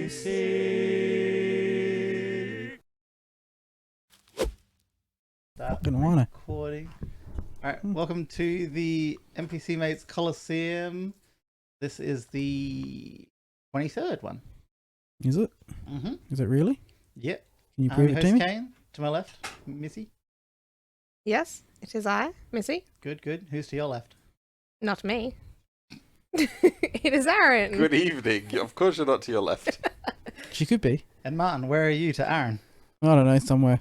NPC. Fucking wanna. Recording. Alright, welcome to the NPC Mates Colistseum. This is the 23rd one. Is it? Mm-hmm. Is it really? Yep. Can you prove it to me? Kane, to my left, Missy. Yes, it is I, Missy. Good, good. Who's to your left? Not me. It is Aaron. Good evening. Of course you're not to your left. She could be. And Martin, where are you to Aaron? I don't know, somewhere.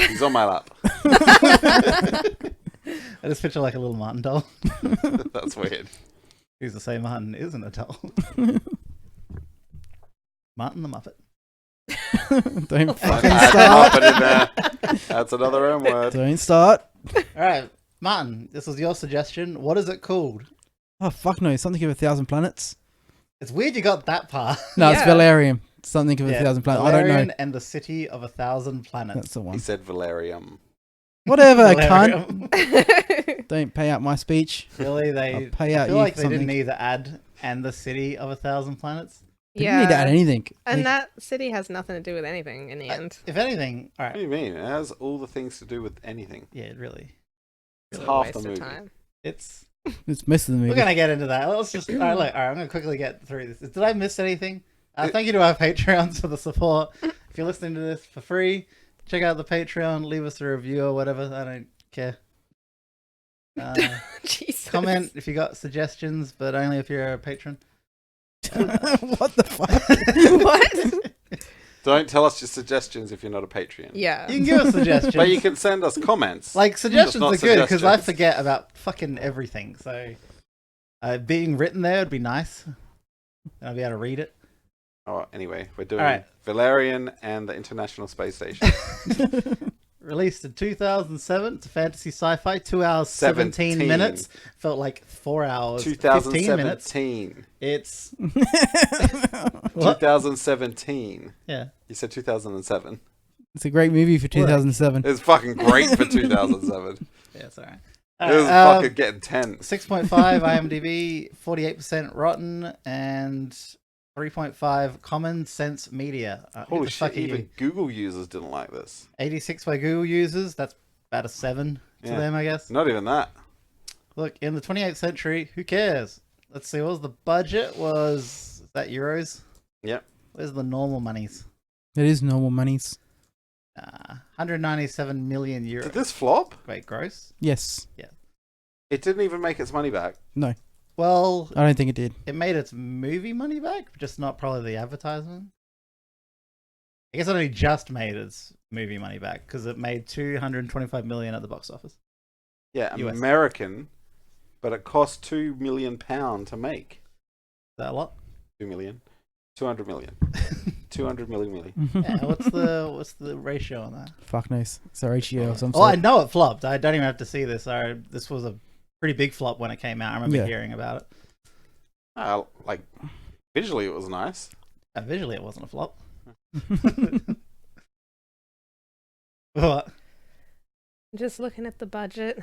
He's on my lap. I just picture like a little Martin doll. That's weird. Who's to say Martin isn't a doll? Martin the Muppet. Don't Add fucking Muppet start. in there. That's another M word. Don't start. Alright, Martin, this was your suggestion. What is it called? Oh, fuck no. Something of 1,000 planets. It's weird you got that part. No, it's Yeah. Valerian. Something of 1,000 planets. I Valerian don't know. and the City of 1,000 Planets. That's the He one. said Valerium. Whatever, Valerian. cunt. Don't pay out my speech. Really, they I'll pay out feel you like for they didn't something. either add and the City of 1,000 Planets. They didn't need to add anything. And They- that city has nothing to do with anything in the end. If anything, What do alright. you mean? It has all the things to do with anything. Yeah, really. It's What a half waste the of movie. time. It's It's most of the we're movie. gonna get into that. Let's just alright, I'm gonna quickly get through this. Did I miss anything? Thank you to our Patreons for the support. If you're listening to this for free, check out the Patreon, leave us a review or whatever. I don't care. Jesus. Comment if you got suggestions, but only if you're a patron. What the fuck? What? Don't tell us your suggestions if you're not a Patreon. Yeah. You can give us suggestions. But you can send us comments. Like, suggestions not are good because I suggestions. forget about fucking everything. So, being written there would be nice. I'll be able to read it. Oh, anyway, we're doing Alright. Valerian and the International Space Station. Released in 2007. It's a fantasy sci-fi. 2 hours, 17 minutes. Felt like 4 hours, 15 minutes. 2017. It's... What? 2017. Yeah. You said 2007. It's a great movie for 2007. It's fucking great for 2007. Yeah, it's alright. It was fucking getting tense. 6.5 IMDb, 48% rotten, and 3.5 Common Sense Media. Who Holy the fuck shit, are you? even Google users didn't like this. 86 by Google users. That's about a 7 to Yeah. them, I guess. Not even that. Look, in the 28th century, who cares? Let's see, what was the budget? Is that euros? Yep. Where's the normal monies? It is normal monies. 197 million euros. Did this flop? Wait, gross? Yes. It didn't even make its money back. No. Well, I don't think it did. it made its movie money back, just not probably the advertisement. I guess it only just made its movie money back because it made 225 million at the box office. Yeah, US. American, but it cost £2 million to make. Is that a lot? 2 million. 200 million. 200 million. Yeah, what's the ratio on that? Fuck knows. It's a ratio or some Oh, I sort. know it flopped. I don't even have to see this. This was a pretty big flop when it came out. I remember Yeah. hearing about it. Like, visually it was nice. Visually, it wasn't a flop. What? Just looking at the budget.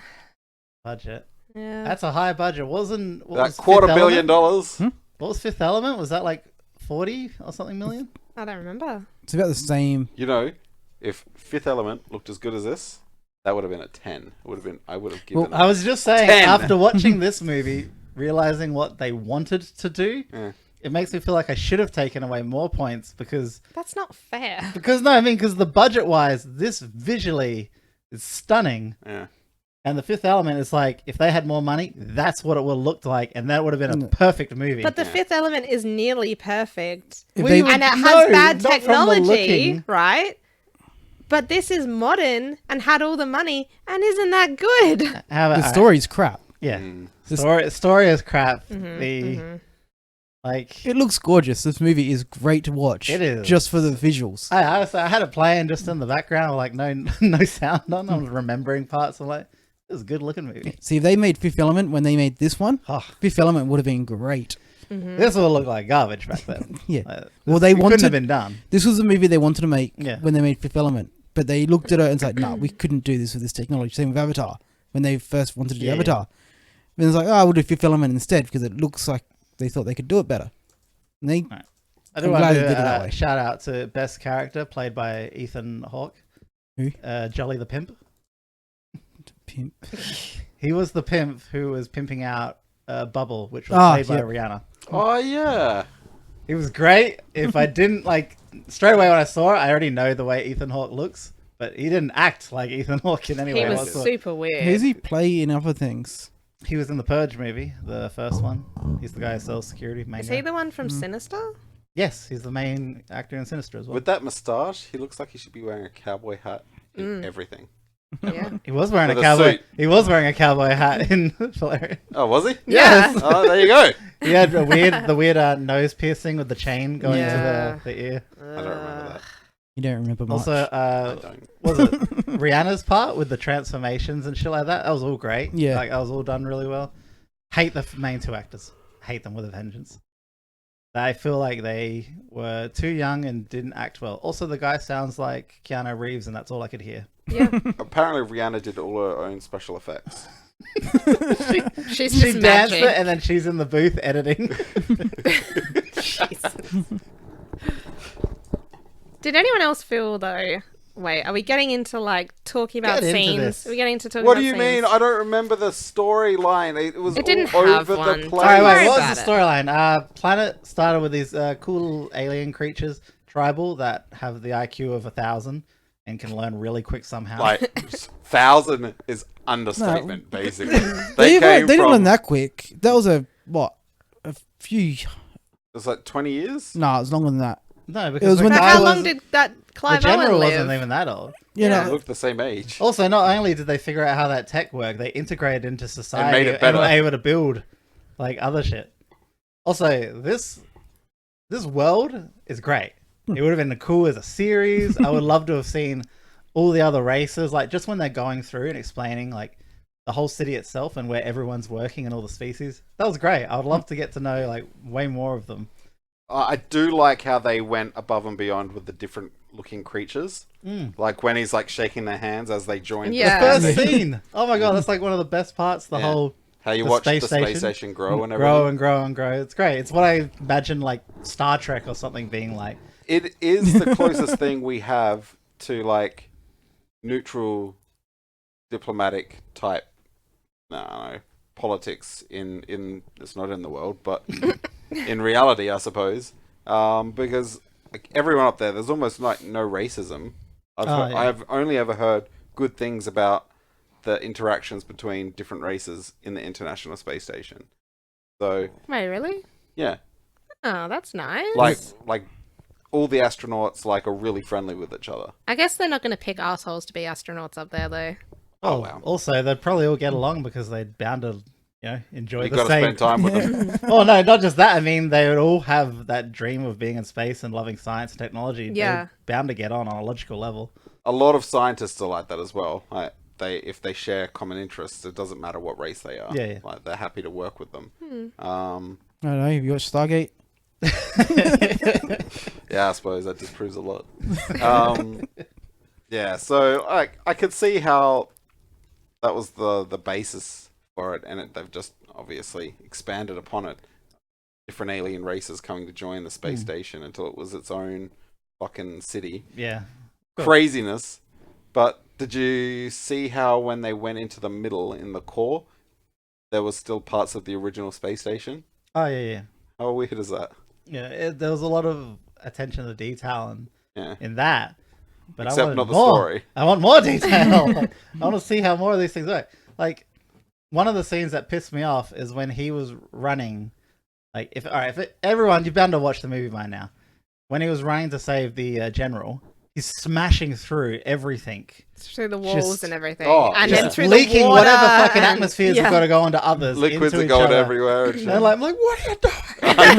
Budget. Yeah. That's a high budget. What That was $250 Fifth million. Element? What was Fifth Element? Was that like 40 or something million? I don't remember. It's about the same. You know, if Fifth Element looked as good as this, that would have been a 10. It would have been. I would have given. I was just saying, 10. after watching this movie, realizing what they wanted to do, Yeah. it makes me feel like I should have taken away more points because That's not fair. because the budget wise, this visually is stunning. Yeah. And the Fifth Element is like, if they had more money, that's what it would have looked like, and that would have been a perfect movie. But the Yeah. Fifth Element is nearly perfect. If We they- would- And it has No, bad not from the technology, looking. right? But this is modern and had all the money and isn't that good? How about, The story's crap. yeah, Mm. story is crap. Mhm. Like It looks gorgeous. This movie is great to watch. It is. Just for the visuals. I had it playing just in the background, like no sound on. I was remembering parts. I'm like, this is a good looking movie. See, if they made Fifth Element when they made this one, Oh, Fifth Element would have been great. this would look like garbage back then. Yeah. Well, they couldn't wanted- have been done. This was the movie they wanted to make Yeah. when they made Fifth Element. But they looked at it and said, no, we couldn't do this with this technology. Same with Avatar. When they first wanted to do Yeah, Avatar. Then it's like, oh, we'll do Fifth Element instead because it looks like they thought they could do it better. And they Right. I do I'm want glad to they did it that way. shout out to best character played by Ethan Hawke. Who? Jolly the Pimp. Pimp. He was the pimp who was pimping out Bubble, which was Ah, played by yep. Rihanna. Oh yeah. He was great. If I didn't straight away when I saw it, I already know the way Ethan Hawke looks, but he didn't act like Ethan Hawke in any way He was whatsoever. super weird. Who's he play in other things? He was in the Purge movie, the first one. He's the guy who sells security. Main Is guy. he the one from Sinister? Yes, he's the main actor in Sinister as well. With that moustache, he looks like he should be wearing a cowboy hat in everything. Yeah. He was wearing With a a cowboy. suit. He was wearing a cowboy hat in Valerian. Oh, was he? Yeah. Oh, there you go. He had the weird nose piercing with the chain going Yeah. to the ear. I don't remember that. You don't remember much. Also, I don't. was it Rihanna's part with the transformations and shit like that? That was all great. Yeah. That was all done really well. Hate the main two actors. Hate them with a vengeance. I feel like they were too young and didn't act well. Also, the guy sounds like Keanu Reeves, and that's all I could hear. Yeah. Apparently, Rihanna did all her own special effects. She's She just danced magic. it, and then she's in the booth editing. Jesus. Did anyone else feel though? Wait, are we getting into talking about Get into scenes? this. Are we getting into talking What about do you scenes? mean? I don't remember the storyline. It was It didn't all have over one. the Don't Alright, place. wait, what about was the it. storyline? Planet started with these cool alien creatures, tribal, that have the IQ of 1,000 and can learn really quick somehow. Like 1,000 is understatement, basically. They came didn't from. learn that quick. That was a few. It was like 20 years. No, it was longer than that. No, It because was when But the how guy long was- did that the Clive general Owen wasn't live? even that old. You Yeah. They know, look the same age. Also, not only did they figure out how that tech worked, they integrated into society made it better. were able to build other shit. Also, this world is great. It would have been cool as a series. I would love to have seen all the other races, just when they're going through and explaining the whole city itself and where everyone's working and all the species. That was great. I would love to get to know way more of them. I do like how they went above and beyond with the different looking creatures. Like when he's shaking their hands as they join. Yeah. First scene. Oh my god, that's one of the best parts. The Yeah. whole How you the watch space the space station. station grow and everything. grow and grow and grow. It's great. It's what I imagine Star Trek or something being like. It is the closest thing we have to neutral diplomatic type politics in it's not in the world, but in reality, I suppose. Because everyone up there's almost no racism. I've only ever heard good things about the interactions between different races in the International Space Station. So Wait, really? yeah, Oh, that's nice. like all the astronauts are really friendly with each other. I guess they're not going to pick assholes to be astronauts up there, though. Oh, wow. Also, they'd probably all get along because they'd bound to, enjoy You the got to same. spend time with them. Oh no, not just that. I mean, they would all have that dream of being in space and loving science and technology. Yeah. They're bound to get on a logical level. A lot of scientists are like that as well. If they share common interests, it doesn't matter what race they are. Yeah. They're happy to work with them. I don't know. Have you watched Stargate? Yeah, I suppose that disproves a lot. Yeah, so I could see how that was the basis for it, and they've just obviously expanded upon it. Different alien races coming to join the space station until it was its own fucking city. Yeah. Craziness. But did you see how when they went into the middle in the core, there was still parts of the original space station? Oh yeah. How weird is that? Yeah. There was a lot of attention to detail in that. But Except I wanted not the more. story. I want more detail. I want to see how more of these things work. One of the scenes that pissed me off is when he was running. Everyone, you're bound to watch the movie by now. When he was running to save the general, he's smashing through everything. Through the walls Just- and everything. Oh, and yeah. then through leaking the water. whatever fucking and- atmospheres yeah. have got to go onto others. Liquids into are each going other. everywhere. And shit. And I'm like, what are you doing? I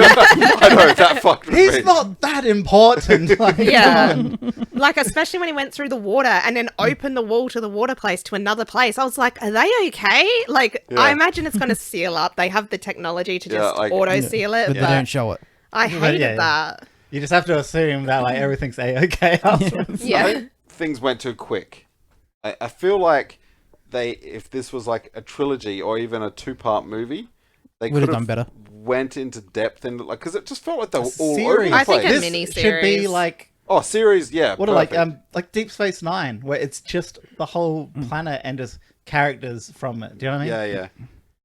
know that fucked with He's me. not that important. Yeah. Come on. Especially when he went through the water and then opened the wall to the water place to another place. I was like, are they okay? Yeah. I imagine it's going to seal up. They have the technology to Yeah, just auto seal it. But they don't show it. I hated yeah. that. You just have to assume that everything's a-okay afterwards. Yeah. I think things went too quick. I feel like if this was a trilogy or even a 2-part movie, they Would have could done better. went into depth and like because it just felt like they were all Series. over the I think place. a This mini-series. should be like series, yeah. what perfect. like Deep Space Nine, where it's just the whole planet and just characters from it. Do you know what I mean? Yeah.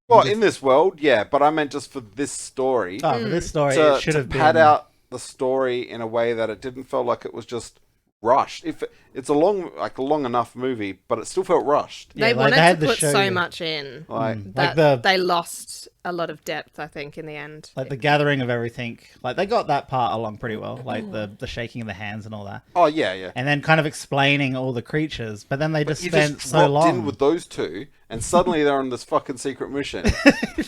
Well, in this world, yeah, but I meant just for this story Oh, for this story, to, it should have pad been out the story in a way that it didn't feel like it was just rushed. If it's a long enough movie, but it still felt rushed. They Yeah, like, wanted they had to to put show so you. much in Like, that they lost a lot of depth, I think, in the end. like the gathering of everything. Like they got that part along pretty well, like the shaking of the hands and all that, oh yeah. and then kind of explaining all the creatures. But then they just You spent just so dropped long. in with those two, and suddenly they're on this fucking secret mission,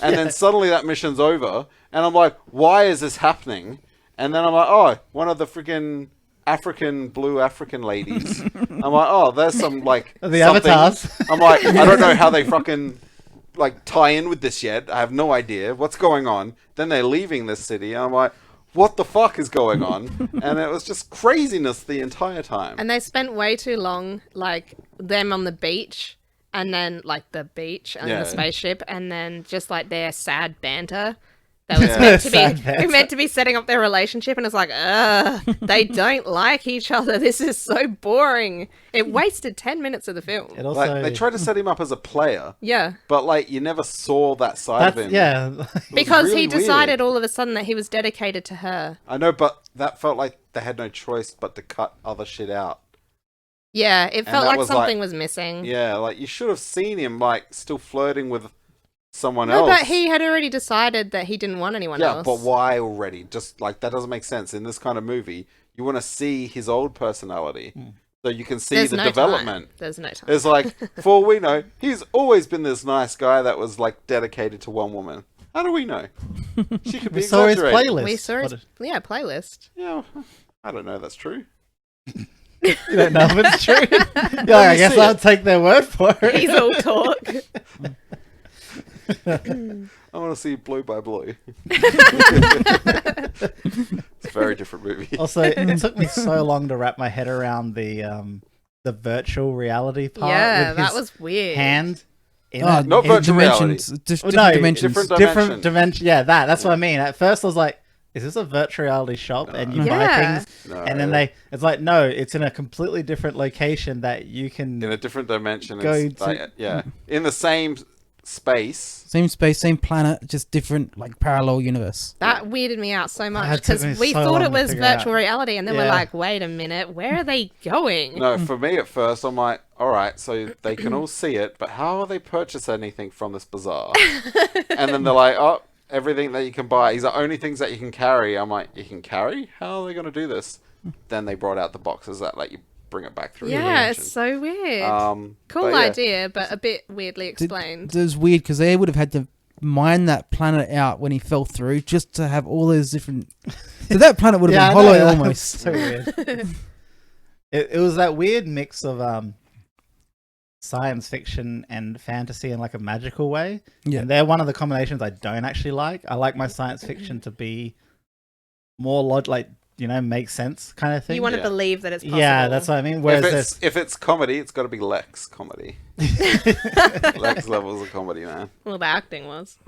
and then suddenly that mission's over, and I'm like, why is this happening? And then I'm like, oh, one of the freaking blue African ladies. I'm like, oh, there's some like The something. avatars. I'm like, I don't know how they fucking like tie in with this yet. I have no idea what's going on. Then they're leaving this city, and I'm like, what the fuck is going on? And it was just craziness the entire time. And they spent way too long, like, them on the beach, and then, like, the beach and Yeah. the spaceship, and then just, like, their sad banter. That was Yeah. meant to be setting up their relationship, and it's like, they don't like each other. This is so boring. It wasted 10 minutes of the film. It also Like they tried to set him up as a player, Yeah. but like you never saw that side of that's him. yeah. It was Because really he decided weird. all of a sudden that he was dedicated to her. I know, but that felt like they had no choice but to cut other shit out. Yeah, it felt that like was something like- was missing. Yeah, like you should have seen him like still flirting with someone No, else. but he had already decided that he didn't want anyone Yeah, else. but why already? Just like that doesn't make sense in this kind of movie. You want to see his old personality, so you can see There's the no development. Time. There's no time. It's like, for all we know, he's always been this nice guy that was like dedicated to one woman. How do we know? She could be We saw his exaggerating. playlist. We saw his What playlist. Yeah, I don't know. That's true. you don't know if it's true. Yeah, I you guess see I'll it. take their word for it. He's all talk. I want to see Blue by Blue. It's a very different movie. Also, it took me so long to wrap my head around the virtual reality part. Yeah, with that his was weird. hand. In Oh, it. Not It- virtual dimensions. reality. Different no, dimensions. different dimension. Yeah, that's what I mean. At first, I was like, "Is this a virtual reality shop?" And you buy Yeah. things, No. and then it's like, no, it's in a completely different location that you can. in a different dimension. Go It's to- like, yeah, in the same space. Same space, same planet, just different, like parallel universe. That weirded me out so much That took because me we so thought long it to was figure out. virtual reality, and then we're Yeah. like, wait a minute, where are they going? No, for me at first, I'm like, all right, so they can all see it, but how will they purchase anything from this bazaar? And then they're like, oh, everything that you can buy, these are only things that you can carry. I'm like, you can carry? How are they going to do this? Then they brought out the boxes that let you bring it back through. the Yeah, dimension. it's so weird. But Cool yeah. idea, but a bit weirdly explained. It was weird because they would have had to mine that planet out when he fell through just to have all those different. So that planet would have Yeah, I been know, hollow that was almost. so weird. It was that weird mix of science fiction and fantasy in like a magical way. Yeah. And they're one of the combinations I don't actually like. I like my science fiction to be more like make sense kind of thing. You want to Yeah. believe that it's possible. Yeah, that's what I mean. Whereas If it's comedy, it's got to be Lex comedy. Lex levels of comedy, man. Well, the acting was.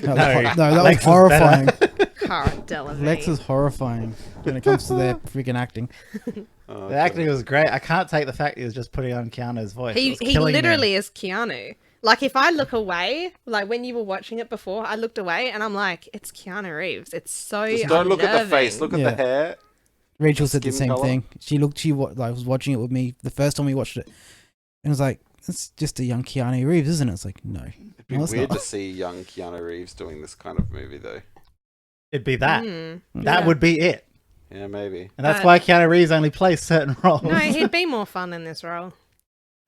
No, No, that was Lex is horrifying. Cara Delevingne. Lex is horrifying when it comes to their freaking acting. Oh, the acting was great. I can't take the fact he was just putting on Keanu's voice. It He was killing me. literally is Keanu. Like, if I look away, like when you were watching it before, I looked away and I'm like, it's Keanu Reeves. It's so Just don't look at the face. unnerving. Look at Yeah. the hair. Rachel said the Skin same colour? thing. I was watching it with me the first time we watched it, and was like, "It's just a young Keanu Reeves, isn't it?" It's like, no, It'd be no, it's weird not. to see young Keanu Reeves doing this kind of movie, though. It'd be that. Mm. That Yeah. would be it. Yeah, maybe. And that's But- why Keanu Reeves only plays certain roles. No, he'd be more fun in this role.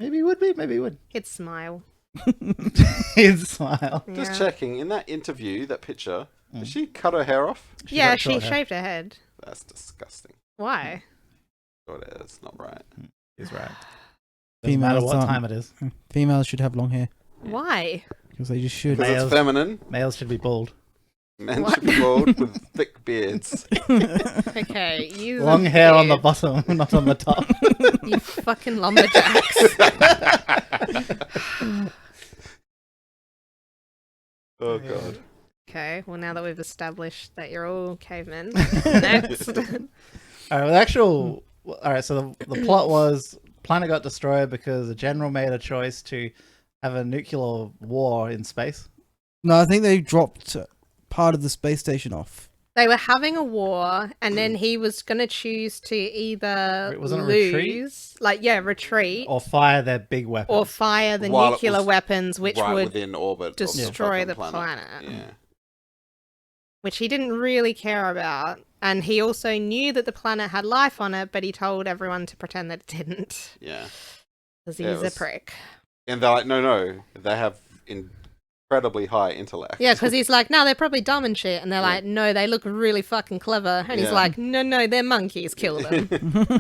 Maybe he would be. Maybe he would. He'd smile. He'd smile. Yeah. Just checking, in that interview, that picture, did she cut her hair off? Yeah, got she short hair. shaved her head. That's disgusting. Why? God, it's not right. He's right. Doesn't Females matter what aren't- time it is. Females should have long hair Why? because they just should. Because Males. it's feminine. Males should be bald. Men What? should be bald with thick beards. Okay, you Long hair on the bottom, not on the top. You fucking lumberjacks. Oh, God. Okay, well, now that we've established that you're all cavemen, next. All right, the actual. All right, so the plot was planet got destroyed because the general made a choice to have a nuclear war in space. No, I think they dropped part of the space station off. They were having a war, and then he was going to choose to either Wasn't it lose, retreat, Or fire their big weapon. or fire the While it nuclear was weapons, which right would within orbit of destroy the fucking planet. Yeah. Which he didn't really care about. And he also knew that the planet had life on it, but he told everyone to pretend that it didn't. Yeah. Because Yeah, he's it was- a prick. And they're like, no, they have incredibly high intellect. Yeah, because he's like, no, they're probably dumb and shit. And they're like, no, they look really fucking clever. And he's Yeah. like, no, they're monkeys. Kill them.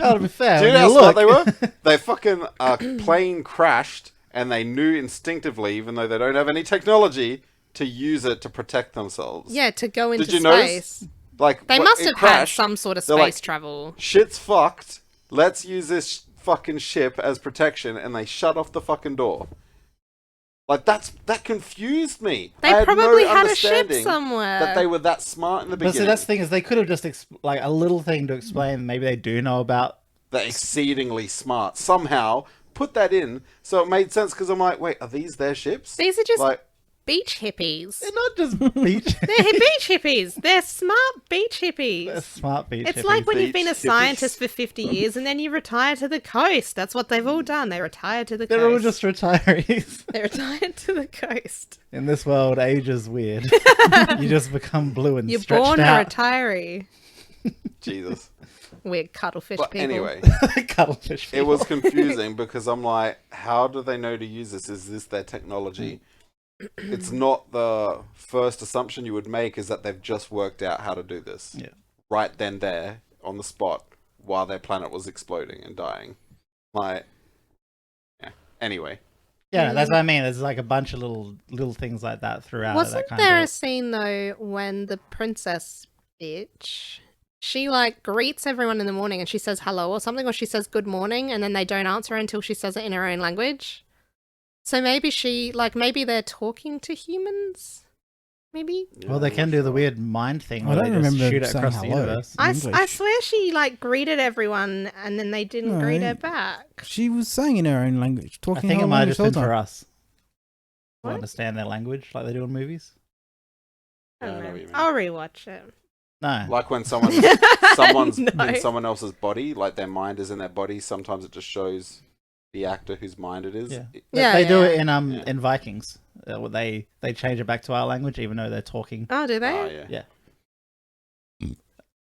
Oh, to be fair, Do you when know how you smart they look- were? They fucking plane crashed, and they knew instinctively, even though they don't have any technology, to use it to protect themselves. Yeah, to go into Did you space. notice? Like They what- must it have crashed, had some sort of they're space like, travel. Shit's fucked. Let's use this fucking ship as protection, and they shut off the fucking door. Like that confused me. I They had probably no had a ship understanding somewhere. that they were that smart in the But beginning. see, that's the thing is they could have just like a little thing to explain. Maybe they do know about. They're exceedingly smart. Somehow put that in, so it made sense. Because I'm like, wait, are these their ships? These are just like, beach hippies. They're not just beach. They're beach hippies. They're smart beach hippies. They're smart beach. It's hippies. like when you've been a Beach hippies. scientist for 50 years and then you retire to the coast. That's what they've all done. They retire to the They're coast. all just retirees. They retired to the coast. In this world, age is weird. You just become blue and You're stretched born a out. retiree. Jesus. Weird cuttlefish But people. anyway, Cuttlefish. it was confusing because I'm like, how do they know to use this? Is this their technology? It's not the first assumption you would make is that they've just worked out how to do this. Yeah. Right then there, on the spot, while their planet was exploding and dying. Like, yeah. Anyway. Yeah, that's what I mean. There's like a bunch of little things like that throughout. Wasn't that there a of scene though when the princess bitch, she like greets everyone in the morning and she says hello or something, or she says good morning and then they don't answer until she says it in her own language? So maybe maybe they're talking to humans? Maybe? well, they can do the weird mind thing I where don't they just remember shoot it saying across the hello. universe. I English. swear she like greeted everyone and then they didn't No, greet her back. She was saying in her own language, I talking think her it own might have language just been the whole for time. us. To What? understand their language like they do in movies. I Yeah, I don't know know. what you mean. I'll rewatch it. No. Like when someone's No. in someone else's body, like their mind is in their body, sometimes it just shows the actor whose mind it is. Yeah. Yeah, they do yeah. it in Yeah. in Vikings. They change it back to our language even though they're talking. Oh, do they? Oh, yeah. Yeah.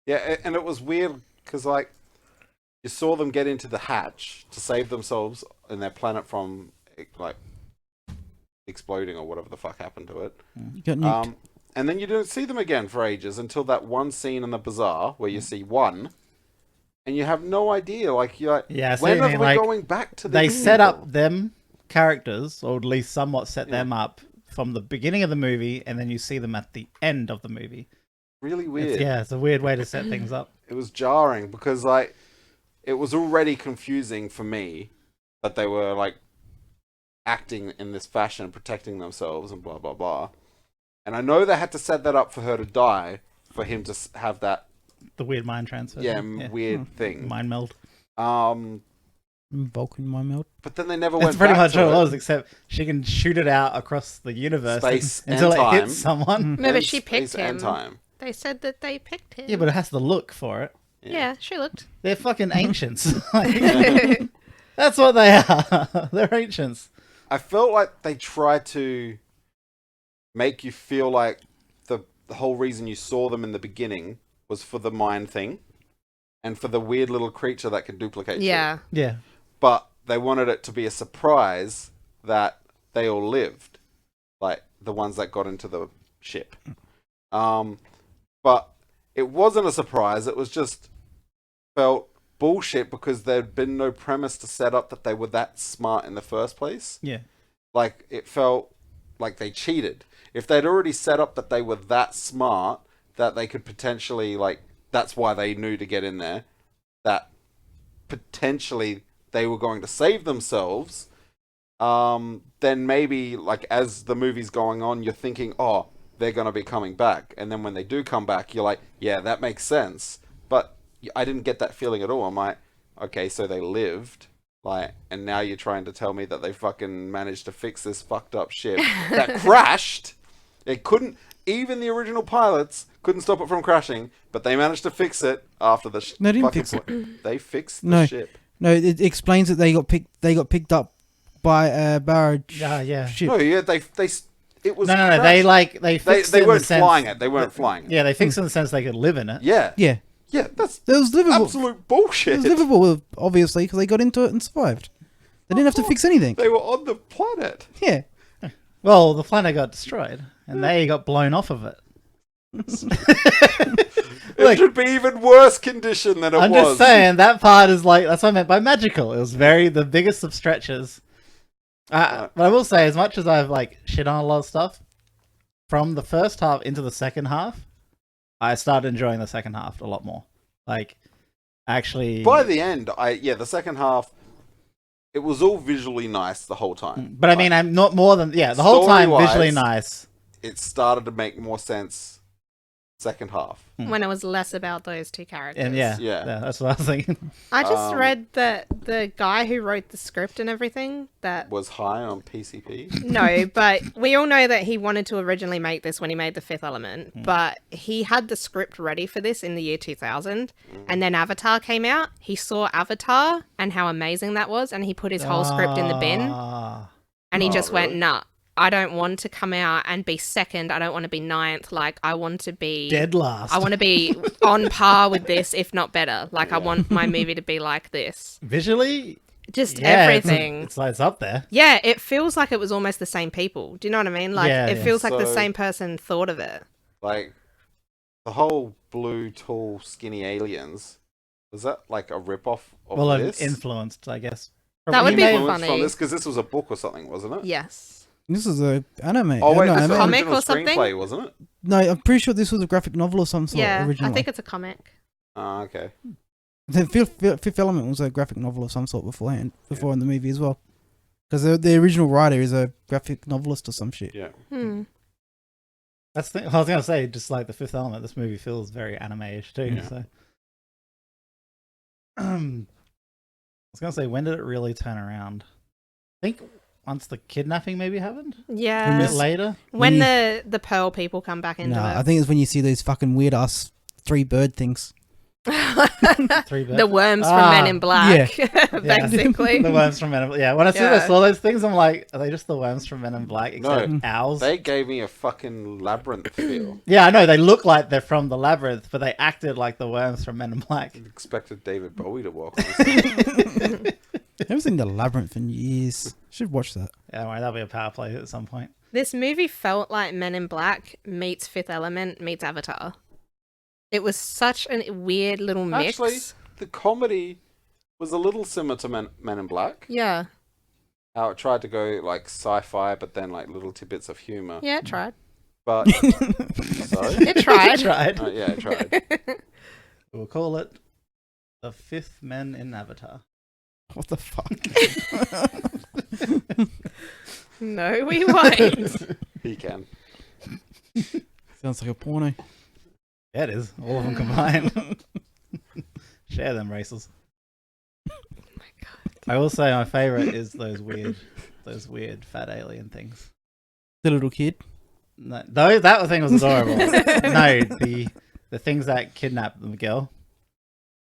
Yeah, and it was weird because, like, you saw them get into the hatch to save themselves and their planet from, like, exploding or whatever the fuck happened to it. You got nuked. And then you don't see them again for ages until that one scene in the bazaar where you see one, and you have no idea. Like, you're like, Yeah, I see when what are you we mean, like, going back to the They set people? up them characters, or at least somewhat set Yeah. them up from the beginning of the movie, and then you see them at the end of the movie. Really weird. It's a weird way to set things up. It was jarring because, like, it was already confusing for me that they were, like, acting in this fashion, protecting themselves and blah, blah, blah. And I know they had to set that up for her to die, for him to have that, The weird mind transfer. weird thing. Mind meld. Vulcan mind meld. But then they never That's went pretty back much to all it it. was, except she can shoot it out across the universe Space until and it time. hits someone. No, but And she picked space and him. time. They said that they picked him. Yeah, but it has to look for it. Yeah, she looked. They're fucking ancients. Like, that's what they are. They're ancients. I felt like they tried to make you feel like the whole reason you saw them in the beginning was for the mind thing and for the weird little creature that can duplicate shit. Yeah. Yeah. But they wanted it to be a surprise that they all lived, like the ones that got into the ship. But it wasn't a surprise. It was just felt bullshit because there'd been no premise to set up that they were that smart in the first place. Yeah. Like, it felt like they cheated. If they'd already set up that they were that smart, that they could potentially, like, that's why they knew to get in there, that potentially they were going to save themselves, then maybe, like, as the movie's going on, you're thinking, oh, they're going to be coming back. And then when they do come back, you're like, yeah, that makes sense. But I didn't get that feeling at all. I'm like, okay, so they lived. Like, and now you're trying to tell me that they fucking managed to fix this fucked up ship that crashed. It couldn't, even the original pilots couldn't stop it from crashing, but they managed to fix it after the No, they didn't fucking fix it. They fixed the ship. No, it explains that they got picked up by a barrage yeah. ship. No, yeah, they it was No. crashed. They fixed They it in weren't the sense, flying it. They weren't flying it. Yeah, they fixed it in the sense they could live in it. Yeah. Yeah. Yeah, that's It was livable. absolute It bullshit. was livable, obviously, because they got into it and survived. They didn't have to fix anything. They were on the planet. Yeah. Well, the planet got destroyed, and they got blown off of it. It should be even worse condition than it was. I'm just saying, that part is like, that's what I meant by magical. It was the biggest of stretches. But I will say, as much as I've like shit on a lot of stuff, from the first half into the second half, I started enjoying the second half a lot more. Like, actually... By the end, the second half, it was all visually nice the whole time. But I mean, I'm not more than... Yeah, the whole time Story-wise, visually nice. It started to make more sense second half. When it was less about those two characters. And yeah, that's what I was thinking. I just read that the guy who wrote the script and everything, that... Was high on PCP. No, but we all know that he wanted to originally make this when he made The Fifth Element, but he had the script ready for this in the year 2000, and then Avatar came out. He saw Avatar and how amazing that was, and he put his whole script in the bin, and he just really? went, nah, I don't want to come out and be second. I don't want to be ninth. Like, I want to be... Dead last. I want to be on par with this, if not better. Like, I want my movie to be like this. Visually... Just yeah, everything. It's up there. Yeah, it feels like it was almost the same people. Do you know what I mean? Like, Yeah, it yeah. feels like the So- same person thought of it. Like, the whole blue, tall, skinny aliens, was that like a rip-off of Well, this? influenced, I guess. That would He be made- Influenced funny. from this? Because this was a book or something, wasn't it? Yes. This is a anime. Oh, wait, no, this was anime. an Comic original or something? screenplay, wasn't it? No, I'm pretty sure this was a graphic novel or some sort Yeah, originally. I think it's a comic. Ah, okay. The Fifth Element was a graphic novel of some sort before in the movie as well. Because the original writer is a graphic novelist or some shit. Yeah. That's the thing. I was going to say, just like The Fifth Element, this movie feels very anime-ish too. Yeah. So, I was going to say, when did it really turn around? I think once the kidnapping maybe happened? A Yeah. bit later? When When the Pearl people come back into No, it. I think it's when you see those fucking weird ass 3 bird things. Three The birds? worms from Men in Black, Yeah. basically. The worms from Men in Black. Yeah, when I Yeah. saw those things, I'm like, are they just the worms from Men in Black? Except No. owls? They gave me a fucking labyrinth feel. Yeah, I know. They look like they're from the Labyrinth, but they acted like the worms from Men in Black. Expected David Bowie to walk on the I haven't seen The Labyrinth in years. Should watch that. Yeah, don't worry, that'll be a power play at some point. This movie felt like Men in Black meets Fifth Element meets Avatar. It was such a weird little mix. Actually, the comedy was a little similar to Men in Black. Yeah. How it tried to go like sci-fi, but then like little tidbits of humor. Yeah, it tried. But sorry, It tried. Tried. yeah, it tried. We'll call it The Fifth Men in Avatar. What the fuck? No, we won't. He can. Sounds like a porno. Yeah, it is. All of them combined. Share them races. Oh my god. I will say my favorite is those weird fat alien things. The little kid. No, that thing was adorable. No, the things that kidnap the girl.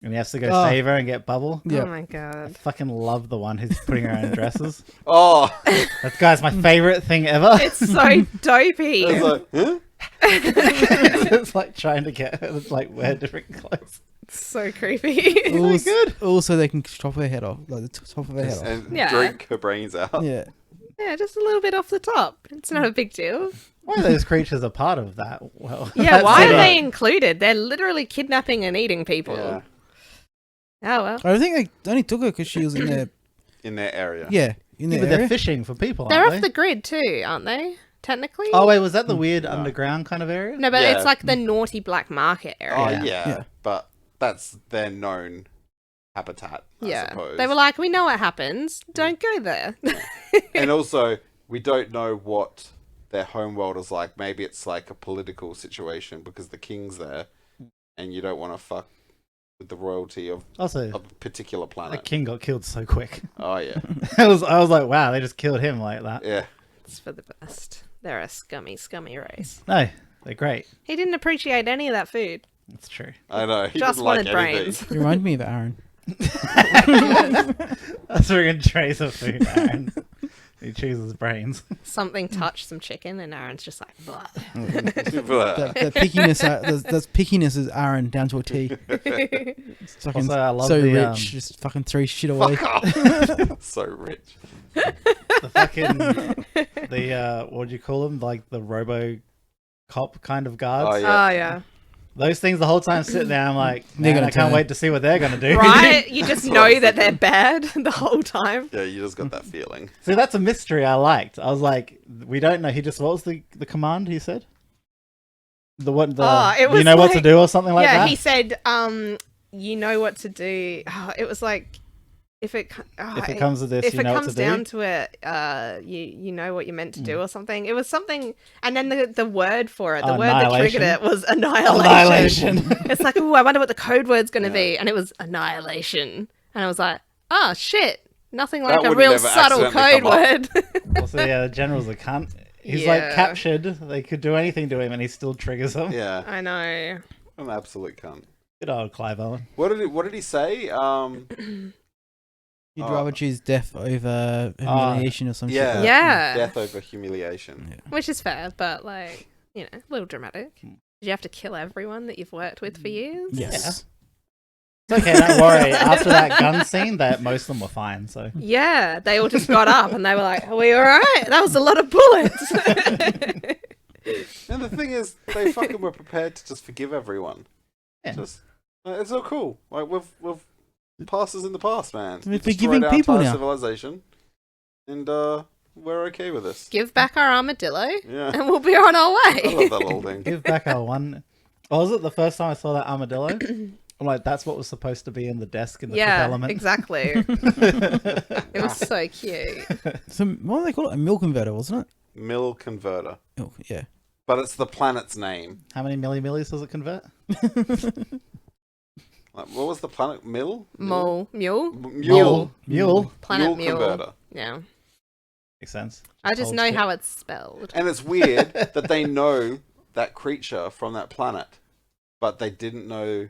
And he has to go Oh. save her and get Bubble. Yeah. Oh my I god. fucking love the one who's putting her in dresses. Oh, That guy's my favorite thing ever. It's so dopey. I was like, huh? It's like trying to get her to like wear different clothes. So creepy. Also, good. also, they can chop her head off, like the top of her head off. And Yeah. drink her brains out. Yeah. Yeah, just a little bit off the top. It's not a big deal. Why are those creatures a part of that? Well, Yeah, that's why it. are they included? They're literally kidnapping and eating people. Yeah, Oh well. I think they only took her because she was in their in their area. in Yeah, their but they're area. fishing for people, They're aren't off they? the grid too, aren't they? Technically? Oh wait, was that the weird No. underground kind of area? No, but Yeah. it's like the naughty black market area. Oh Yeah. yeah. Yeah. But that's their known habitat. I Yeah. suppose. They were like, we know what happens. Don't go there. and also we don't know what their homeworld is like. Maybe it's like a political situation because the king's there, and you don't want to fuck with the royalty of Also, a particular the planet. king got killed so quick. Oh yeah, I was like, wow, they just killed him like that. yeah. It's for the best. They're a scummy, scummy race. No, they're great. He didn't appreciate any of that food. That's true. I know. He Just didn't like wanted anything. brains. You remind me of Aaron. That's friggin' trays of food, Aaron. He chooses brains. Something touched some chicken, and Aaron's just like, blah. That pickiness, that's pickiness is Aaron down to a T. It's fucking Also, I love so the, rich, just fucking throw shit away. So rich. The fucking what do you call them? Like the Robo Cop kind of guards. Oh, yeah. Oh, yeah. Those things the whole time sitting there. I'm like, They're man, gonna I can't turn. wait to see what they're gonna do. Right? You just That's what I know was that they're thinking. bad the whole time. Yeah, you just got that feeling. See, that's a mystery I liked. I was like, we don't know. He just what was the command he said? It was you know what to like- do or something like yeah, that. he said, you know what to do. Oh, it was like, if it comes to this, if you it know what comes to do. down to it, you know what you're meant to do or something. It was something, and then the word for it, the word that triggered Annihilation. it was annihilation. Annihilation. It's like, oh, I wonder what the code word's going to Yeah. be, and it was annihilation, and I was like, oh shit, nothing That like a would real never subtle accidentally code come word. Also, yeah, the general's a cunt. He's Yeah. like captured. They could do anything to him, and he still triggers them. Yeah, I know. an absolute cunt. Good old Clive Owen. What did he say? You'd Oh. rather choose death over humiliation or some shit. Yeah. like that. Yeah. Death over humiliation. Yeah. Which is fair, but like, you know, a little dramatic. Did you have to kill everyone that you've worked with for years? Yes. It's okay, don't worry. After that gun scene, that most of them were fine. So Yeah, they all just got up and they were like, "Are we all right? That was a lot of bullets." And the thing is, they fucking were prepared to just forgive everyone. Yeah. Just, it's all cool. Like we've past is in the past, man. We're We destroyed forgiving our people entire now. civilization, and we're okay with this. Give back our armadillo, Yeah, and we'll be on our I way. love that little thing. give back our one. What was it the first time I saw that armadillo? I'm like, that's what was supposed to be in the desk in the Fifth Yeah, Element. exactly. It was so cute. So what do they call it? A mill converter, wasn't it? Mill converter, Milk, yeah. but it's the planet's name. How many millis does it convert? Like, what was the planet? Mill? Mule. Mule. Planet Mule. converter. Yeah. Makes sense. I just Old know shit. how it's spelled. And it's weird that they know that creature from that planet, but they didn't know,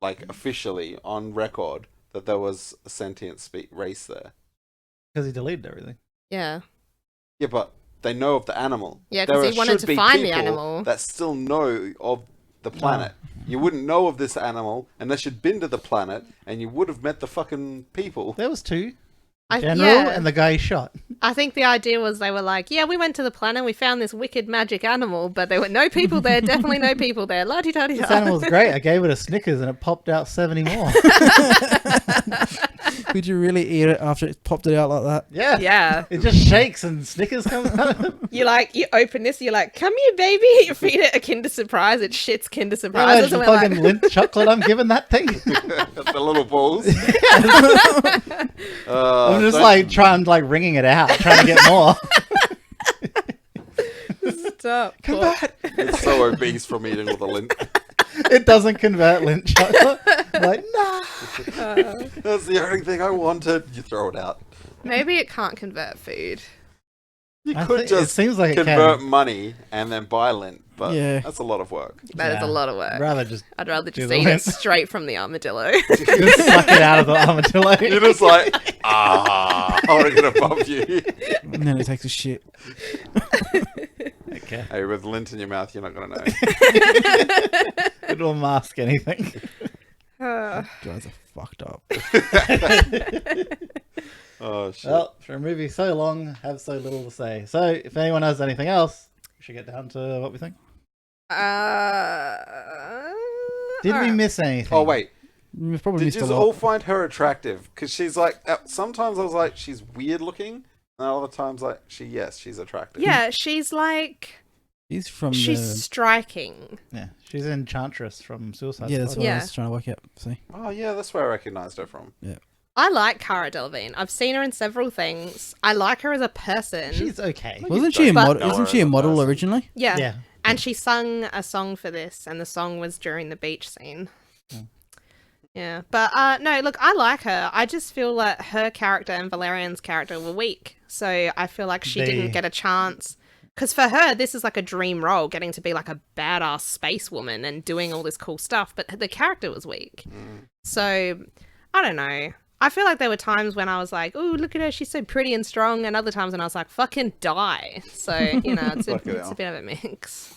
like, officially on record that there was a sentient race there. Because he deleted everything. Yeah. Yeah, but they know of the animal. Yeah, 'cause There he wanted should to be find the people animal. that still know of the planet. You wouldn't know of this animal unless you'd been to the planet, and you would have met the fucking people. There was two. I- General yeah. and the guy he shot. I think the idea was they were like, yeah, we went to the planet, we found this wicked magic animal, but there were no people there, definitely no people there. La-di-da-di-da. This animal's great. I gave it a Snickers and it popped out 70 more. Could you really eat it after it popped it out like that? Yeah. Yeah. It just shakes and Snickers comes out. You open this, you're like, come here, baby. You feed it a Kinder Surprise, it shits Kinder How Surprises. much And we're fucking like, lint chocolate I'm giving that thing? The little balls. I'm just like trying like wringing it out, trying to get more. stop. It's so obese from eating all the lint. It doesn't convert lint chocolate. I'm like, nah. That's the only thing I wanted. You throw it out. Maybe it can't convert food. You I could think- it just seems like it convert can. money and then buy lint, but Yeah. that's a lot of work. That is Yeah. a lot of work. Rather just I'd rather do just the eat lint. it straight from the armadillo. just suck it out of the armadillo. You're just like, I want to get above you. And then it takes a shit. Okay. Hey, with lint in your mouth, you're not going to know. It will mask anything. Uh, Guys are fucked up. Oh, shit. Well, for a movie so long, have so little to say. So, if anyone has anything else, we should get down to what we think. Did we alright. miss anything? Oh, wait. We've probably Did missed a you lot. all find her attractive? Because she's like, sometimes I was like, she's weird looking. And other times, like, she's attractive. Yeah, she's like, He's from she's the... striking. Yeah, she's Enchantress from Suicide Yeah, that's Squad. what I Yeah. was trying to work out. See? Oh, yeah, that's where I recognized her from. Yeah. I like Cara Delevingne. I've seen her in several things. I like her as a person. She's okay. Wasn't she a But- model? Isn't she a model person. originally? yeah. Yeah. And she sung a song for this, and the song was during the beach scene. Yeah, but no, look, I like her. I just feel that her character and Valerian's character were weak, so I feel like she didn't get a chance. Because for her, this is like a dream role, getting to be like a badass space woman and doing all this cool stuff, but the character was weak. So, I don't know. I feel like there were times when I was like, oh, look at her, she's so pretty and strong, and other times when I was like, fucking die. So, you know, it's a bit of a mix.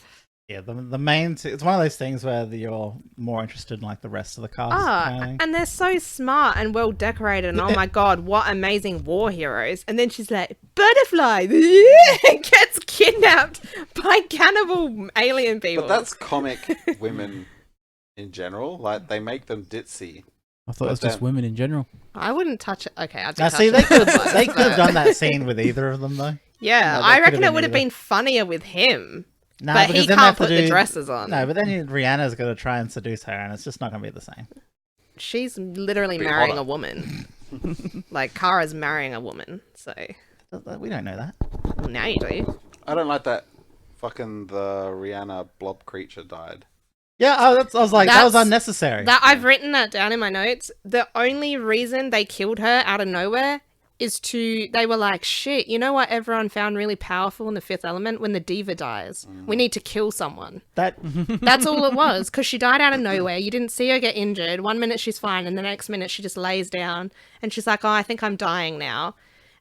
Yeah, the main... It's one of those things where you're more interested in, like, the rest of the cast. kind of thing. And they're so smart and well decorated, and oh my god, what amazing war heroes. And then she's like, butterfly, gets kidnapped by cannibal alien people. But that's comic women in general. Like, they make them ditzy. I thought it was just women in general. I wouldn't touch it. Okay, I'd Now, touch see, it. they could have done that scene with either of them, though. Yeah, No, that I could reckon have it would have either. been funnier with him. No, But because he then they can't have to put the dresses on. No, but then Rihanna's going to try and seduce her, and it's just not going to be the same. She's literally Be marrying hotter. a woman. Like, Kara's marrying a woman, so We don't know that. well, now you do. I don't like that fucking the Rihanna blob creature died. Yeah, I was like, that was That's- unnecessary. That I've written that down in my notes. The only reason they killed her out of nowhere is they were like, shit, you know what everyone found really powerful in the Fifth Element? When the diva dies. We need to kill someone. That's all it was, because she died out of nowhere. You didn't see her get injured. 1 minute she's fine, and the next minute she just lays down, and she's like, oh, I think I'm dying now.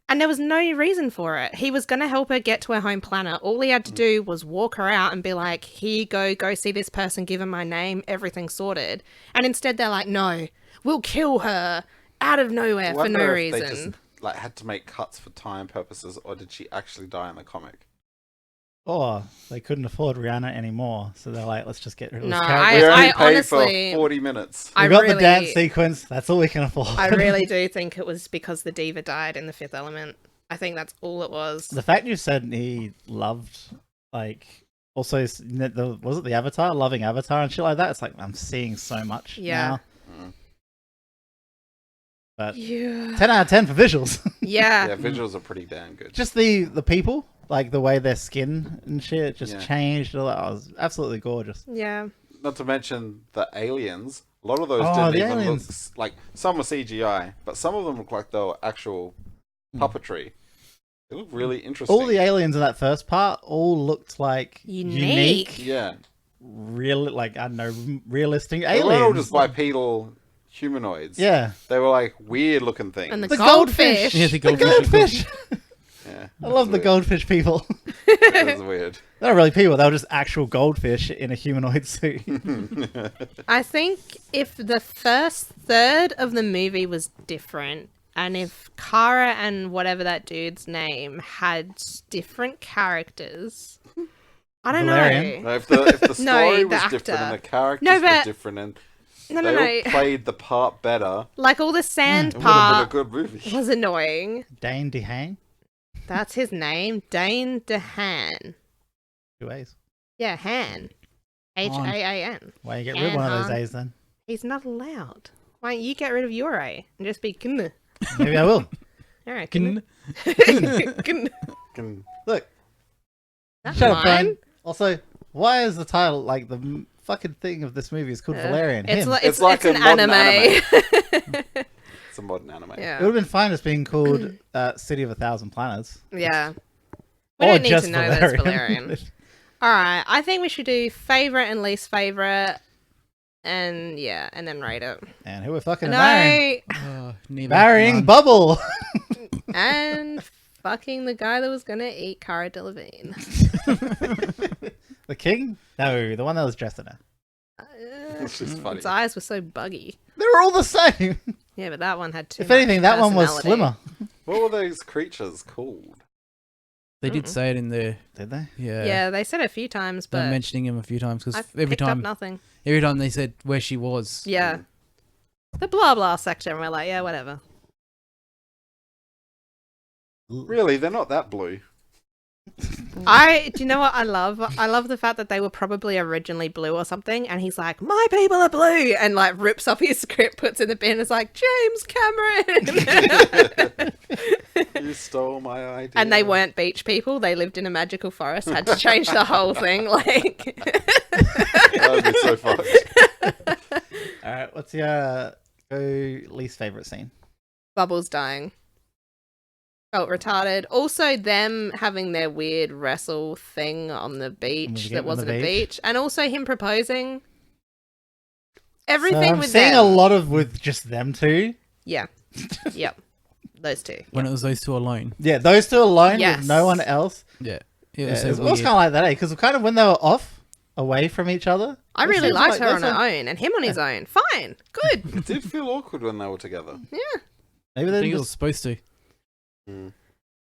And there was no reason for it. He was going to help her get to her home planet. All he had to do was walk her out and be like, here you go see this person, give her my name, everything's sorted. And instead they're like, no, we'll kill her out of nowhere I for wonder no if reason. They just like had to make cuts for time purposes, or did she actually die in the comic? Or they couldn't afford Rihanna anymore, so they're like, let's just get rid of No, this I- character. We only I paid honestly- for 40 minutes. We I got really, the dance sequence, that's all we can afford. I really do think it was because the diva died in the Fifth Element. I think that's all it was. The fact you said he loved, like, also, was it the Avatar? Loving Avatar and shit like that? It's like, I'm seeing so much Yeah. now. But Yeah. 10 out of 10 for visuals. Yeah. Yeah, visuals are pretty damn good. Just the people, like the way their skin and shit just Yeah. changed. All that. It was absolutely gorgeous. Yeah. Not to mention the aliens. A lot of those Oh, didn't the even aliens. look like, some were CGI, but some of them look like they were actual puppetry. They look really interesting. All the aliens in that first part all looked like Unique. Yeah, real, like, I don't know, realistic they aliens. weren't all just bipedal humanoids. Yeah. They were like weird looking things. And the The goldfish. Yeah, the The goldfish. goldfish! Yeah, I love the goldfish people. That was weird. They're not really people, they were just actual goldfish in a humanoid suit. I think if the first third of the movie was different, and if Kara and whatever that dude's name had different characters, I don't Valerian? know. No, if the story No, the was different actor. and the characters No, were but- different and No, they all played the part better, Like all the sand it would have part been a good movie. was annoying. Dane DeHaan? That's his name, Dane DeHaan. 2 A's. Yeah, Han. H-A-A-N. Why you get rid of one of those Han. A's then? He's not allowed. Why don't you get rid of your A and just be Kn? Maybe I will. All right, Kin- Kn. Can- Look, That's shut up, mine. Brian. Also, why is the title, like, the fucking thing of this movie is called Valerian? It's Him. like, It's like it's a an modern anime. It's a modern anime. It Yeah. would have been fine just being called City of a Thousand Planets. Yeah. We Or don't need just to know that's Valerian. Valerian. Alright, I think we should do favourite and least favourite. And yeah, and then rate it. And who we're fucking marrying? No! Oh, neither. Marrying None. Bubble! And fucking the guy that was gonna eat Cara Delevingne. The king? No, the one that was dressed in her. It's just funny. Its eyes were so buggy. They were all the same. Yeah, but that one had too If much anything, that one was personality. slimmer. What were those creatures called? They did say it in the Did they? Yeah, they said it a few times, They're but mentioning him a few times because I every picked up time nothing. they said where she was. Yeah. The blah blah section, we're like, yeah, whatever. Really, they're not that blue. Do you know what I love? I love the fact that they were probably originally blue or something, and he's like, "My people are blue," and like rips up his script, puts in the bin, and is like, "James Cameron." You stole my idea. And they weren't beach people; they lived in a magical forest. Had to change the whole thing. Like, That would be so fucked. All right, what's your least favorite scene? Bubbles dying. Felt retarded. Also, them having their weird wrestle thing on the beach that wasn't a beach, and also him proposing. Everything I'm with seeing them. a lot of with just them two. Yeah. Yep. Those two. When it was those two alone. Yeah, those two alone Yes. with no one else. Yeah. It was kind of like that, because kind of when they were off, away from each other. I it really seems liked like her on those her own, and him on his own. Fine. Good. It did feel awkward when they were together. Yeah. Maybe I they think it was just supposed to.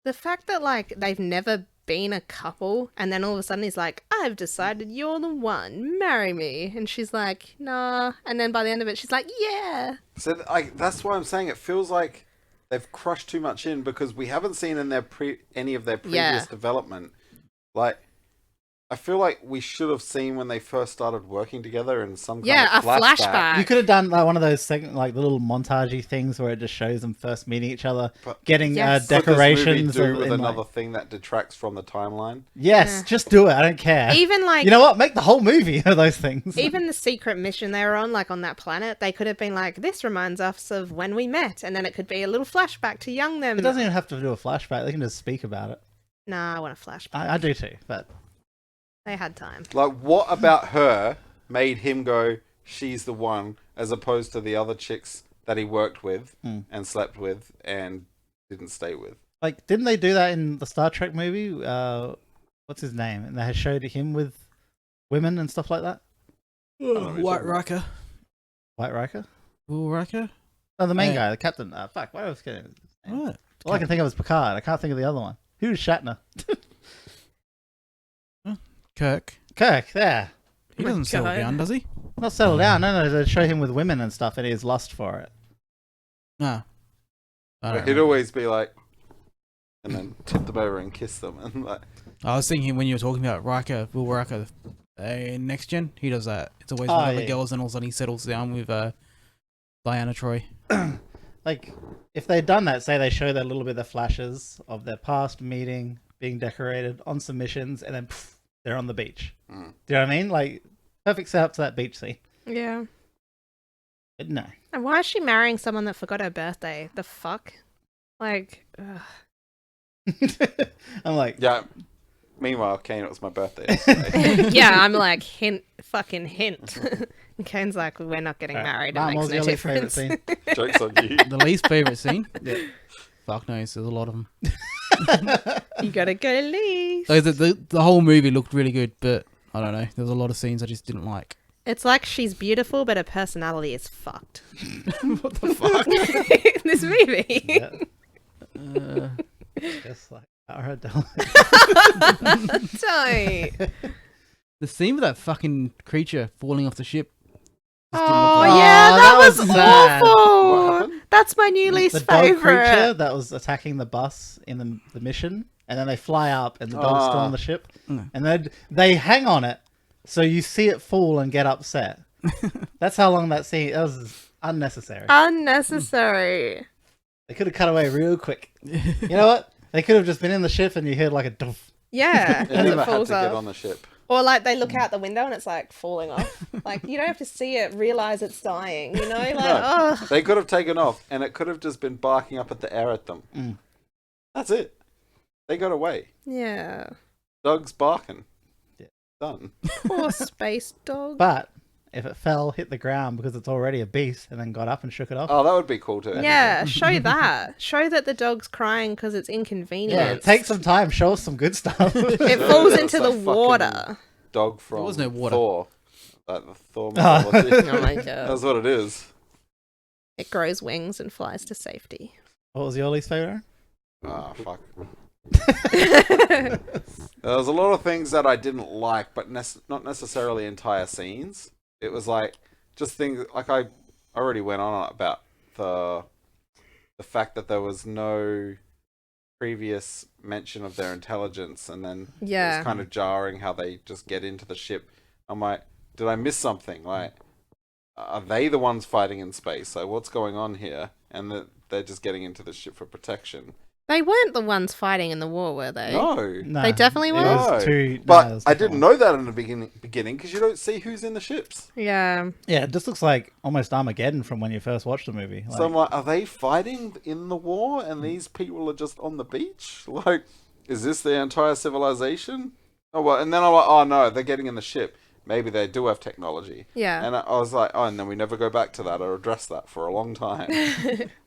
The fact that, like, they've never been a couple, and then all of a sudden he's like, "I've decided you're the one. Marry me." And she's like, "Nah." And then by the end of it, she's like, "Yeah." So that's why I'm saying it feels like they've crushed too much in, because we haven't seen in their any of their previous development. Like, I feel like we should have seen when they first started working together in some kind of flashback. You could have done like one of those the little montagey things where it just shows them first meeting each other, getting Yes. decorations. Could this movie do with another thing that detracts from the timeline? Yes, just do it. I don't care. Even like, you know what? Make the whole movie of those things. even the secret mission they were on, like on that planet, they could have been like, "This reminds us of when we met," and then it could be a little flashback to young them. It doesn't even have to do a flashback. They can just speak about it. Nah, I want a flashback. I do too, but They had time. Like, what about her made him go, "She's the one," as opposed to the other chicks that he worked with and slept with and didn't stay with? like, didn't they do that in the Star Trek movie? What's his name? And they had showed him with women and stuff like that. White Riker. White Riker? Will Riker? Oh, the main guy, the captain. Fuck, what else? What? All I can think of is Picard. I can't think of the other one. Who's Shatner? Kirk. Kirk, there. He doesn't settle down, does he? Not settle down. No, they show him with women and stuff, and he has lust for it. Nah. He'd always be like, and then tip them over and kiss them, and like. I was thinking when you were talking about Riker, Will Riker, Next Gen, he does that. It's always one of the girls, and all of a sudden he settles down with Diana Troy. Like, if they'd done that, say they show that little bit of flashes of their past meeting, being decorated on some missions, and then they're on the beach. Do you know what I mean? Like, perfect setup to that beach scene. Yeah. But no. And why is she marrying someone that forgot her birthday? The fuck? Like, I'm like, yeah. Meanwhile, Kane, it was my birthday yesterday. yeah, I'm like, hint. And Kane's like, we're not getting married. It makes no difference. Joke's on you. The least favourite scene? Yeah. Fuck knows, there's a lot of them. You gotta go leave. So the whole movie looked really good, but I don't know. There's a lot of scenes I just didn't like. It's like she's beautiful, but her personality is fucked. What the fuck? This movie. Yeah. Just like our Don't. The scene with that fucking creature falling off the ship. Oh, yeah, that was sad. awful. That's my new least The dog favorite. creature that was attacking the bus in the mission, and then they fly up, and the dog's still on the ship, and then they hang on it, so you see it fall and get upset. That's how long that scene. That was unnecessary. Unnecessary. They could have cut away real quick. You know what? They could have just been in the ship, and you heard like a doof. Yeah, They and never it had falls to get off. on the ship. Or like they look out the window and it's like falling off. Like you don't have to see it, realize it's dying. You know, like No. They could have taken off, and it could have just been barking up at the air at them. That's it. They got away. Yeah. Dog's barking. Yeah. Done. Poor space dog. But if it fell, hit the ground because it's already a beast, and then got up and shook it off. Oh, that would be cool too. Yeah, show that. Show that the dog's crying because it's inconvenient. Yeah, take some time. Show us some good stuff. It falls It's into a the fucking water. Dog from was no water. Thor. Like the Thor mythology. Oh my god. That's what it is. It grows wings and flies to safety. What was your least favorite? Ah, fuck. There was a lot of things that I didn't like, but not necessarily entire scenes. It was like just things like I already went on about the fact that there was no previous mention of their intelligence, and then it Yeah. was kind of jarring how they just get into the ship. I'm like, did I miss something? Like, are they the ones fighting in space? Like, what's going on here? And they're just getting into the ship for protection. They weren't the ones fighting in the war, were they? No. No, They definitely it were? was two- no, But it was I different didn't ones. know that in the beginning because you don't see who's in the ships. Yeah. Yeah, it just looks like almost Armageddon from when you first watched the movie. So I'm like, are they fighting in the war and these people are just on the beach? Like, is this the entire civilization? Oh, well, and then I'm like, oh no, they're getting in the ship. Maybe they do have technology. Yeah. And I was like, oh, and then we never go back to that or address that for a long time.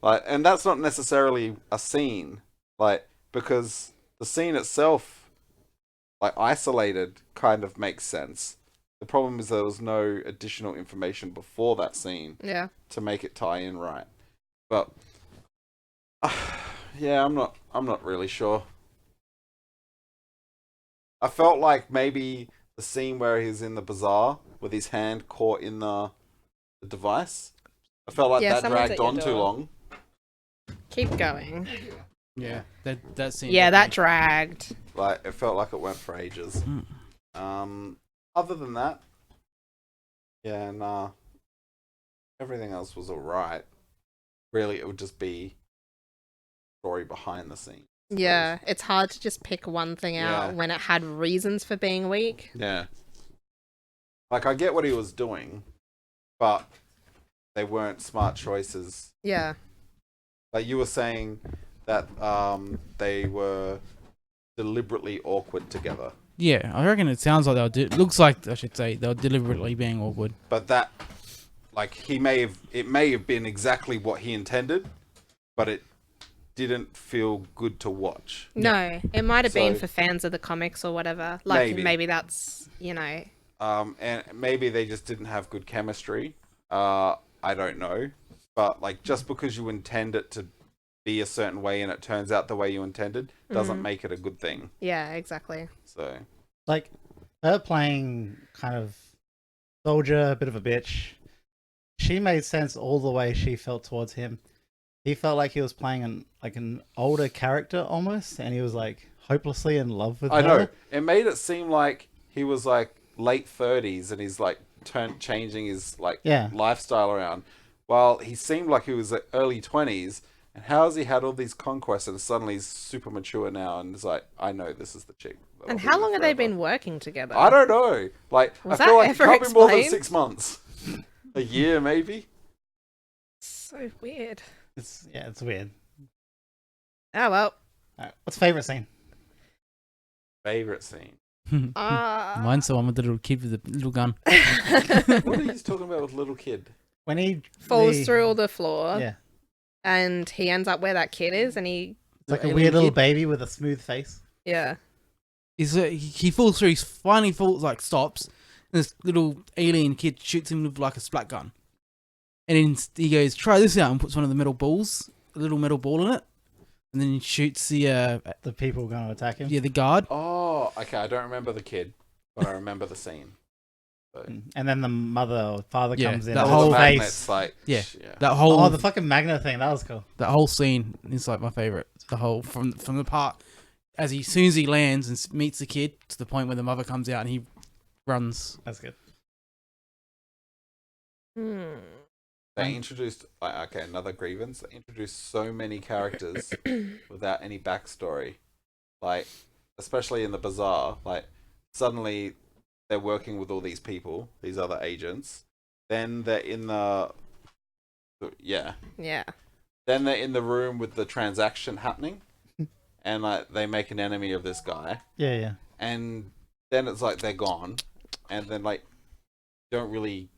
Like, and that's not necessarily a scene, like, because the scene itself, like, isolated, kind of makes sense. The problem is there was no additional information before that scene Yeah. to make it tie in right. But yeah, I'm not really sure. I felt like maybe the scene where he's in the bazaar with his hand caught in the device. I felt like Yeah, that someone's dragged at your on too door. long. Keep going. Yeah, that scene. Yeah, that dragged. Like, it felt like it went for ages. Other than that, yeah, nah. Everything else was alright. Really, it would just be story behind the scene. Yeah, it's hard to just pick one thing out Yeah. when it had reasons for being weak. Yeah. Like, I get what he was doing, but they weren't smart choices. Yeah. Like, you were saying that they were deliberately awkward together. Yeah, I reckon it sounds like looks like, I should say, they were deliberately being awkward. But that, like, it may have been exactly what he intended, but it didn't feel good to watch. No, it might have been So- for fans of the comics or whatever. Like, Maybe. maybe that's, you know. And maybe they just didn't have good chemistry. I don't know. But, like, just because you intend it to be a certain way and it turns out the way you intended doesn't make it a good thing. Yeah, exactly. So, like her playing kind of soldier, a bit of a bitch. She made sense all the way she felt towards him. He felt like he was playing an older character almost, and he was like hopelessly in love with I her. know. It made it seem like he was, like, late 30s and he's, like, changing his, like, Yeah. lifestyle around. While he seemed like he was like early 20s. And how has he had all these conquests and suddenly he's super mature now and is like, I know this is the chick. that I'll And be how with long have they forever. been working together? I don't know. Like, Was I feel that like it ever can't be more than explained? 6 months. A year, maybe? So weird. It's weird. Oh, well. Alright, what's favorite scene? Favorite scene. Mine's the one with the little kid with the little gun. What are you talking about with little kid? When he Falls through the floor. Yeah, And he ends up where that kid is, and he. it's like a Alien weird little kid. baby with a smooth face. Yeah. He falls through. He finally falls, like stops. And this little alien kid shoots him with like a splat gun, and then he goes, "Try this out," and puts one of the metal balls, a little metal ball in it, and then he shoots the The people going to attack him. the guard. Oh, okay. I don't remember the kid, but I remember the scene. So. And then the mother or father Yeah, comes in. that with whole his the face. magnets, like, Yeah. yeah. That whole Oh, the fucking magnet thing. That was cool. that whole scene is like my favorite. The whole from the part as soon as he lands and meets the kid to the point where the mother comes out and he runs. That's good. They introduced, like, okay, another grievance. They introduced so many characters without any backstory. Like, especially in the bazaar, like, suddenly they're working with all these people, these other agents. Then they're in yeah. Yeah. Then they're in the room with the transaction happening. And, like, they make an enemy of this guy. Yeah, yeah. And then it's like they're gone. And then, like, don't really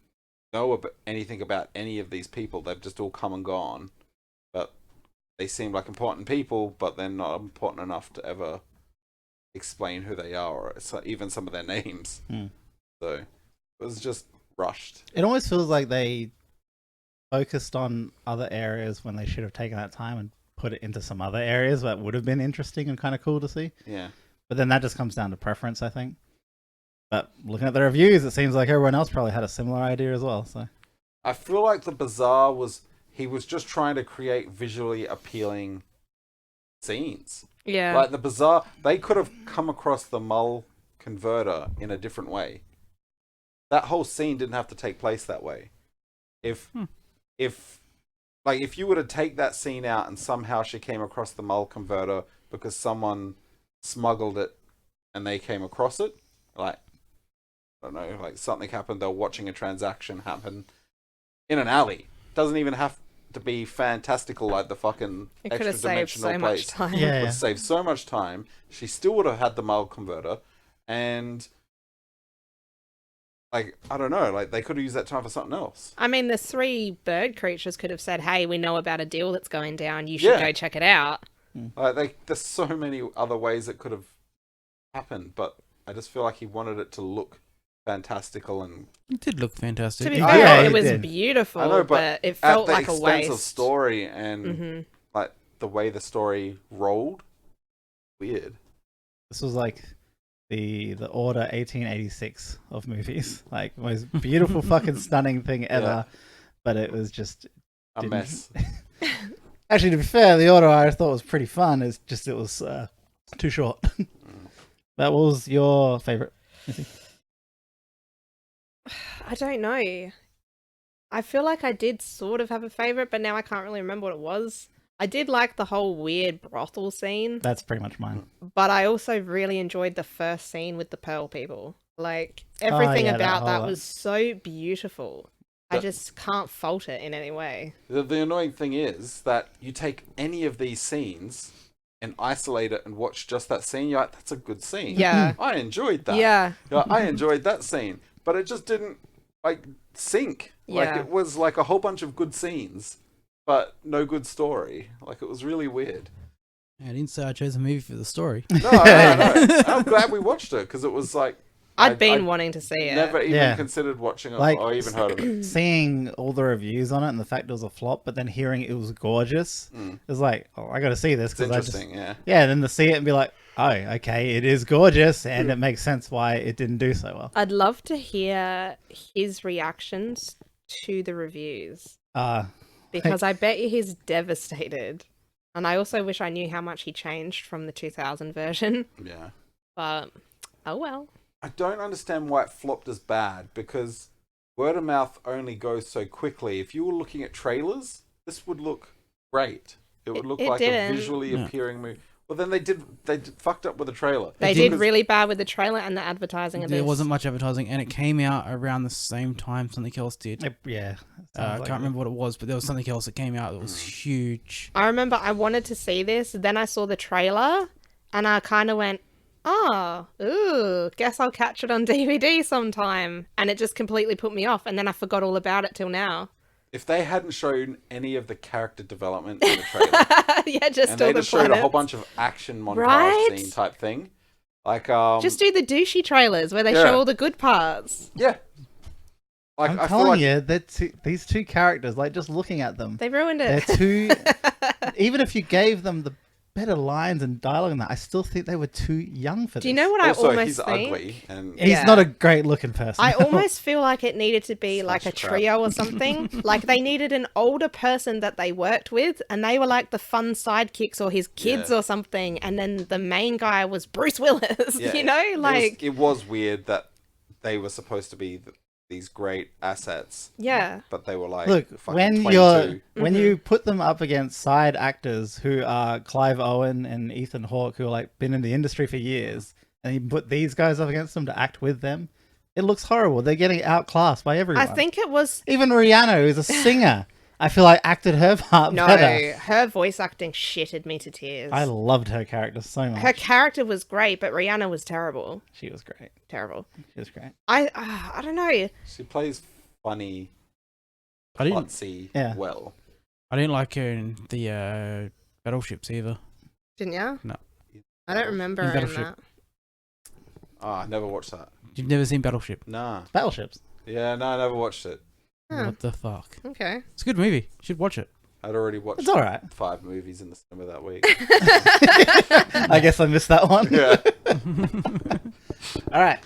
know anything about any of these people. They've just all come and gone. But they seem like important people, but they're not important enough to ever explain who they are, or even some of their names. So it was just rushed. It almost feels like they focused on other areas when they should have taken that time and put it into some other areas that would have been interesting and kind of cool to see. Yeah. But then that just comes down to preference, I think. But looking at the reviews, it seems like everyone else probably had a similar idea as well. So I feel like the bazaar he was just trying to create visually appealing scenes. Yeah. Like the bizarre, they could have come across the Mull converter in a different way. That whole scene didn't have to take place that way. If you were to take that scene out and somehow she came across the Mull converter because someone smuggled it and they came across it, like, I don't know, like something happened, they were watching a transaction happen in an alley. Doesn't even have to be fantastical like the fucking It could have extra saved dimensional so place. much time. Yeah. Would have saved so much time. She still would have had the Mull converter, and like, I don't know, like they could have used that time for something else. I mean, the 3 bird creatures could have said, "Hey, we know about a deal that's going down. You should go check it out." Like, there's so many other ways it could have happened, but I just feel like he wanted it to look fantastical, and It did look fantastic. To be Yeah, fair, it it was did. beautiful, I know, but it at felt the like a expense waste. of story and Mhm. like the way the story rolled, weird. This was like the Order 1886 of movies. Like, most beautiful fucking stunning thing ever. Yeah. But it was just A Didn't- mess. actually, to be fair, the Order I thought was pretty fun. It's just it was too short. That was your favorite. I don't know. I feel like I did sort of have a favorite, but now I can't really remember what it was. I did like the whole weird brothel scene, That's pretty much mine. but I also really enjoyed the first scene with the Pearl people. Like, everything yeah, that about that whole- was so beautiful. I That- just can't fault it in any way. The annoying thing is that you take any of these scenes and isolate it and watch just that scene, you're like, that's a good scene. Yeah. I enjoyed that. Yeah. Yeah, I enjoyed that scene, but it just didn't like sync. Like, Yeah. it was like a whole bunch of good scenes, but no good story. Like, it was really weird. I didn't say I chose a movie for the story. No. I'm glad we watched it because it was like I'd been wanting to see it. never even Yeah. considered watching it Like, or even heard of it. Seeing all the reviews on it and the fact it was a flop, but then hearing it was gorgeous, Mm. it was like, oh, I got to see this. It's 'Cause I just, interesting, yeah. yeah, then to see it and be like, oh, okay, it is gorgeous, and it makes sense why it didn't do so well. I'd love to hear his reactions to the reviews, because I bet you he's devastated. And I also wish I knew how much he changed from the 2000 version. Yeah. But, oh well. I don't understand why it flopped as bad because word of mouth only goes so quickly. If you were looking at trailers, this would look great. It would look It like didn't. a visually Yeah. appealing movie. Well, then they did fucked up with the trailer. They did did really bad with the trailer and the advertising of There this. wasn't much advertising, and it came out around the same time something else did. Yeah. I sounds like can't remember what it was, but there was something else that came out that was huge. I remember I wanted to see this, then I saw the trailer, and I kind of went, oh, ooh, guess I'll catch it on DVD sometime. And it just completely put me off, and then I forgot all about it till now. If they hadn't shown any of the character development in the trailer, Yeah, just and all they the just showed a whole planets. bunch of action montage Right? scene type thing, like Just do the douchey trailers where they Yeah. show all the good parts. yeah, like I'm I feel telling like you, that these two characters, like just looking at them, They ruined they're it. too. Even if you gave them the better lines and dialogue, and that, I still think they were too young for this. Do you know what also I almost he's think? ugly and He's Yeah. not a great looking person. I almost feel like it needed to be like a Slash crap. trio or something. Like they needed an older person that they worked with, and they were like the fun sidekicks or his kids Yeah. or something. And then the main guy was Bruce Willis. Yeah, You know, like it was weird that they were supposed to be these great assets, yeah, but they were like Look, fucking when 22. when you put them up against side actors who are Clive Owen and Ethan Hawke, who are like been in the industry for years, and you put these guys up against them to act with them, it looks horrible. They're getting outclassed by everyone. I think it was. even Rihanna, who's a singer, I feel like acted her part No, better. her voice acting shitted me to tears. I loved her character so much. Her character was great, but Rihanna was terrible. She was great. Terrible. She was great. I don't know. She plays funny, I didn't. klutzy Yeah. well. I didn't like her in the battleships either. Didn't ya? No. I don't remember In her in Battleship. that. I never watched that. You've never seen Battleship? Nah. Battleships. Yeah, no, I never watched it. Huh. What the fuck? Okay. It's a good movie. You should watch it. I'd already watched It's all right. 5 movies in the cinema that week. I guess I missed that one. Yeah. All right.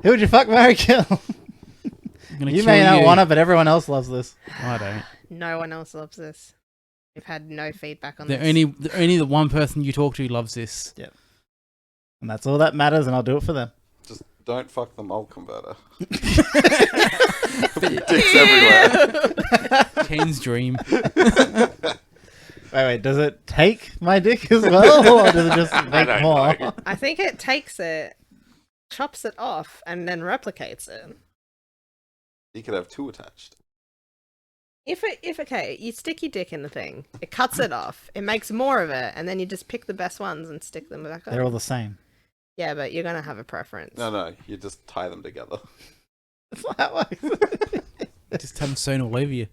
Who would you fuck, marry, kill? I'm gonna You kill may not you. want it, but everyone else loves this. I don't. No one else loves this. We've had no feedback on The this. only the one person you talk to loves this. And that's all that matters, and I'll do it for them. Just don't fuck the mold converter. Dicks everywhere. Kane's dream. Wait, does it take my dick as well, or does it just make don't more? know. I think it takes it, chops it off, and then replicates it. You could have two attached. If okay, you stick your dick in the thing, it cuts it off, it makes more of it, and then you just pick the best ones and stick them back They're all on. the same. Yeah, but you're gonna have a preference. No, you just tie them together. That's not how it works. Just have them sewn all over you.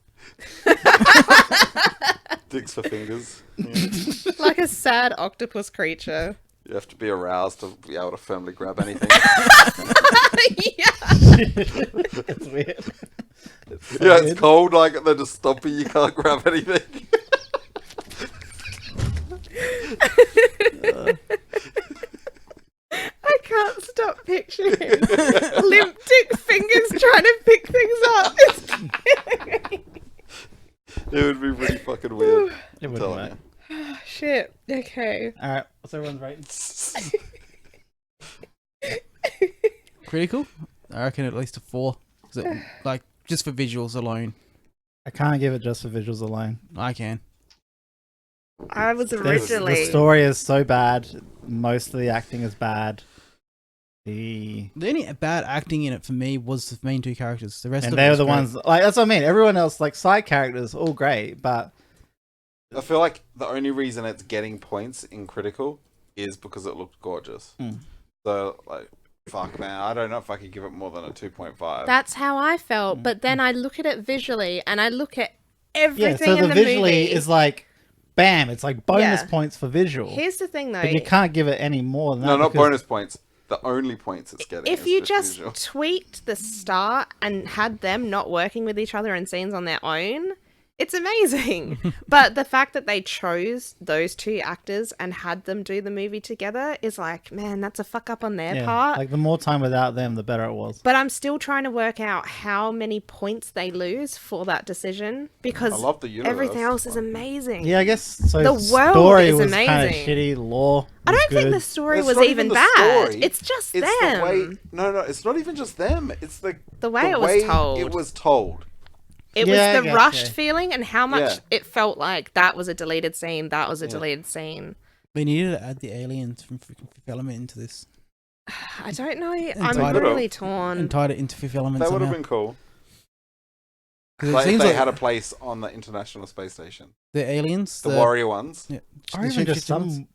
Dicks for fingers. Yeah. Like a sad octopus creature. You have to be aroused to be able to firmly grab anything. Yeah. It's weird. It's so Yeah, it's weird. cold, like they're just stomping, you can't grab anything. I can't stop picturing limp dick fingers trying to pick things up. It's killing me. It would be really fucking weird. It I'm wouldn't telling work. you. Shit. Okay. All right, what's everyone's rating? Critical? I reckon at least a 4. Is it, like, just for visuals alone. I can't give it just for visuals alone. I can. I was The originally. story is so bad. Most of the acting is bad. The The only bad acting in it for me was the main two characters. The rest and of they it were was the great. ones like that's what I mean. Everyone else, like side characters, all great, but I feel like the only reason it's getting points in critical is because it looked gorgeous. So, like, fuck, man, I don't know if I could give it more than a 2.5. That's how I felt, but then I look at it visually and I look at yeah. everything So in the the visually movie. is like, bam! It's like bonus Yeah. points for visual. Here's the thing, though. But you can't give it any more than that. No, not because- bonus points. The only points it's getting. If is you for just visual. tweaked the start and had them not working with each other in scenes on their own, it's amazing. But the fact that they chose those two actors and had them do the movie together is like, man, that's a fuck up on their Yeah, part. like the more time without them, the better it was. But I'm still trying to work out how many points they lose for that decision because I love the universe. everything else is amazing. Yeah, I guess so. The world story is was kind of amazing. shitty. Lore. I was don't think good. the story It's was not even the bad. story, It's just it's them. the way. No, it's not even just them. It's the way it was told. It was told. It Yeah, I was the guess, rushed yeah. feeling and how much Yeah. it felt like that was a deleted scene, that was a Yeah. deleted scene. They needed to add the aliens from Fifth Element into this. I don't know. tied I'm it really And torn. tied it into Fifth Element That would have somehow. been cool. 'Cause it Like if seems they like had a place on the International Space Station. the aliens, The warrior ones. Yeah, Or the even just shapeshifter ones. some.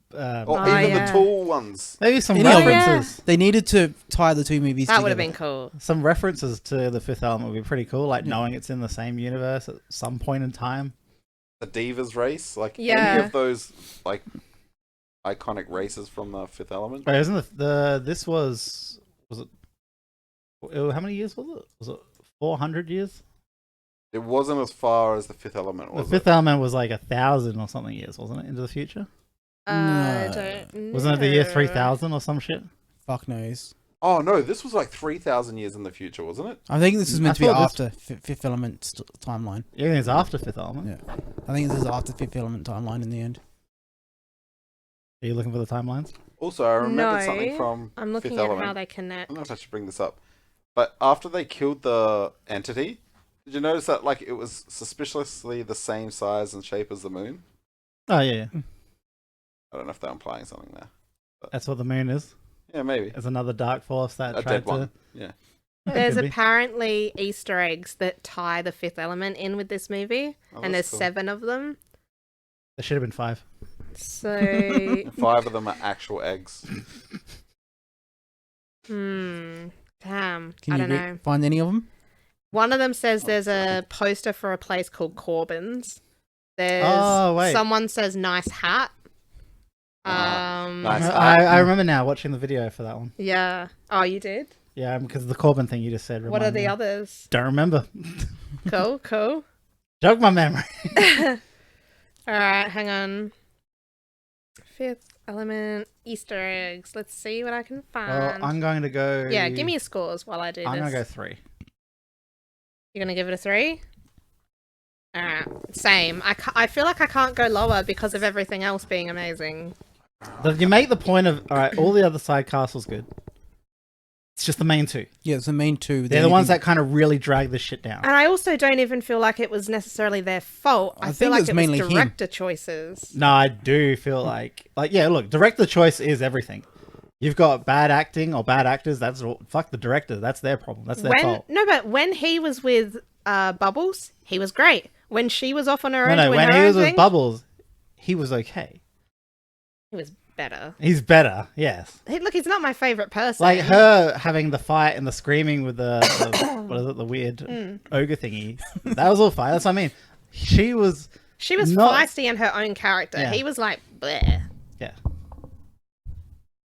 Or Oh, even yeah. the tall ones. Maybe some Any of them. references. They needed to tie the two movies That together. would have been cool. Some references to the Fifth Element would be pretty cool. Like Yeah. knowing it's in the same universe at some point in time. The Divas race. Like Yeah. any of those like iconic races from the Fifth Element. Wait, isn't the this was it? How many years was it? Was it 400 years? It wasn't as far as the Fifth Element, The was Fifth it? Element was like 1,000 or something years, wasn't it? Into the future? I No. don't Wasn't it the year know. 3000 or some shit? Fuck knows. Oh no, this was like 3,000 years in the future, wasn't it? I think this is meant to be thought this- after Fifth Element timeline. Yeah, it's after Fifth Element. Yeah. I think this is after Fifth Element timeline in the end. Are you looking for the timelines? Also, I remembered No, something from I'm looking Fifth at Element. how they I connect. don't know if I should bring this up, but after they killed the entity, did you notice that like it was suspiciously the same size and shape as the moon? Oh, yeah. I don't know if they're implying something there. That's what the moon is. Yeah, maybe It's another dark force that a tried dead to. one. Yeah, Yeah, it There's could be. apparently Easter eggs that tie the Fifth Element in with this movie, Oh, and that's there's cool. 7 of them. There should have been 5. So, 5 of them are actual eggs. damn, Can I you don't know. find any of them? One of them says Oh, there's sorry. a poster for a place called Corbin's. There's Oh, wait. someone says nice hat. Nice. I remember now watching the video for that one. Yeah. Oh, you did? Yeah, because the Corbin thing you just said. What are reminded the me. others? Don't remember. Cool. Jog my memory. All right, hang on. Fifth Element Easter eggs. Let's see what I can Well, find. I'm going to go. Yeah, give me your scores while I do I'm this. going to go 3. You're gonna give it a 3? Alright. Same. I feel like I can't go lower because of everything else being amazing. You make the point of, all right, all the other side castles good. It's just the main two. Yeah, it's the main two. They're the ones that kind of really drag this shit down. And I also don't even feel like it was necessarily their fault. I feel think like it's it mainly was him. director choices. No, I do feel like yeah, look, director choice is everything. You've got bad acting or bad actors. That's fuck the director. That's their problem. That's their fault. No, but when he was with Bubbles, he was great. When she was off on her own, No, doing when her he own was with thing, Bubbles, he was okay. he was better. He's better, yes. Look, he's not my favorite person. Like her having the fight and the screaming with the what is it, the weird ogre thingy. That was all fine. That's what I mean. She was not feisty in her own character. Yeah. He was like, bleh. Yeah.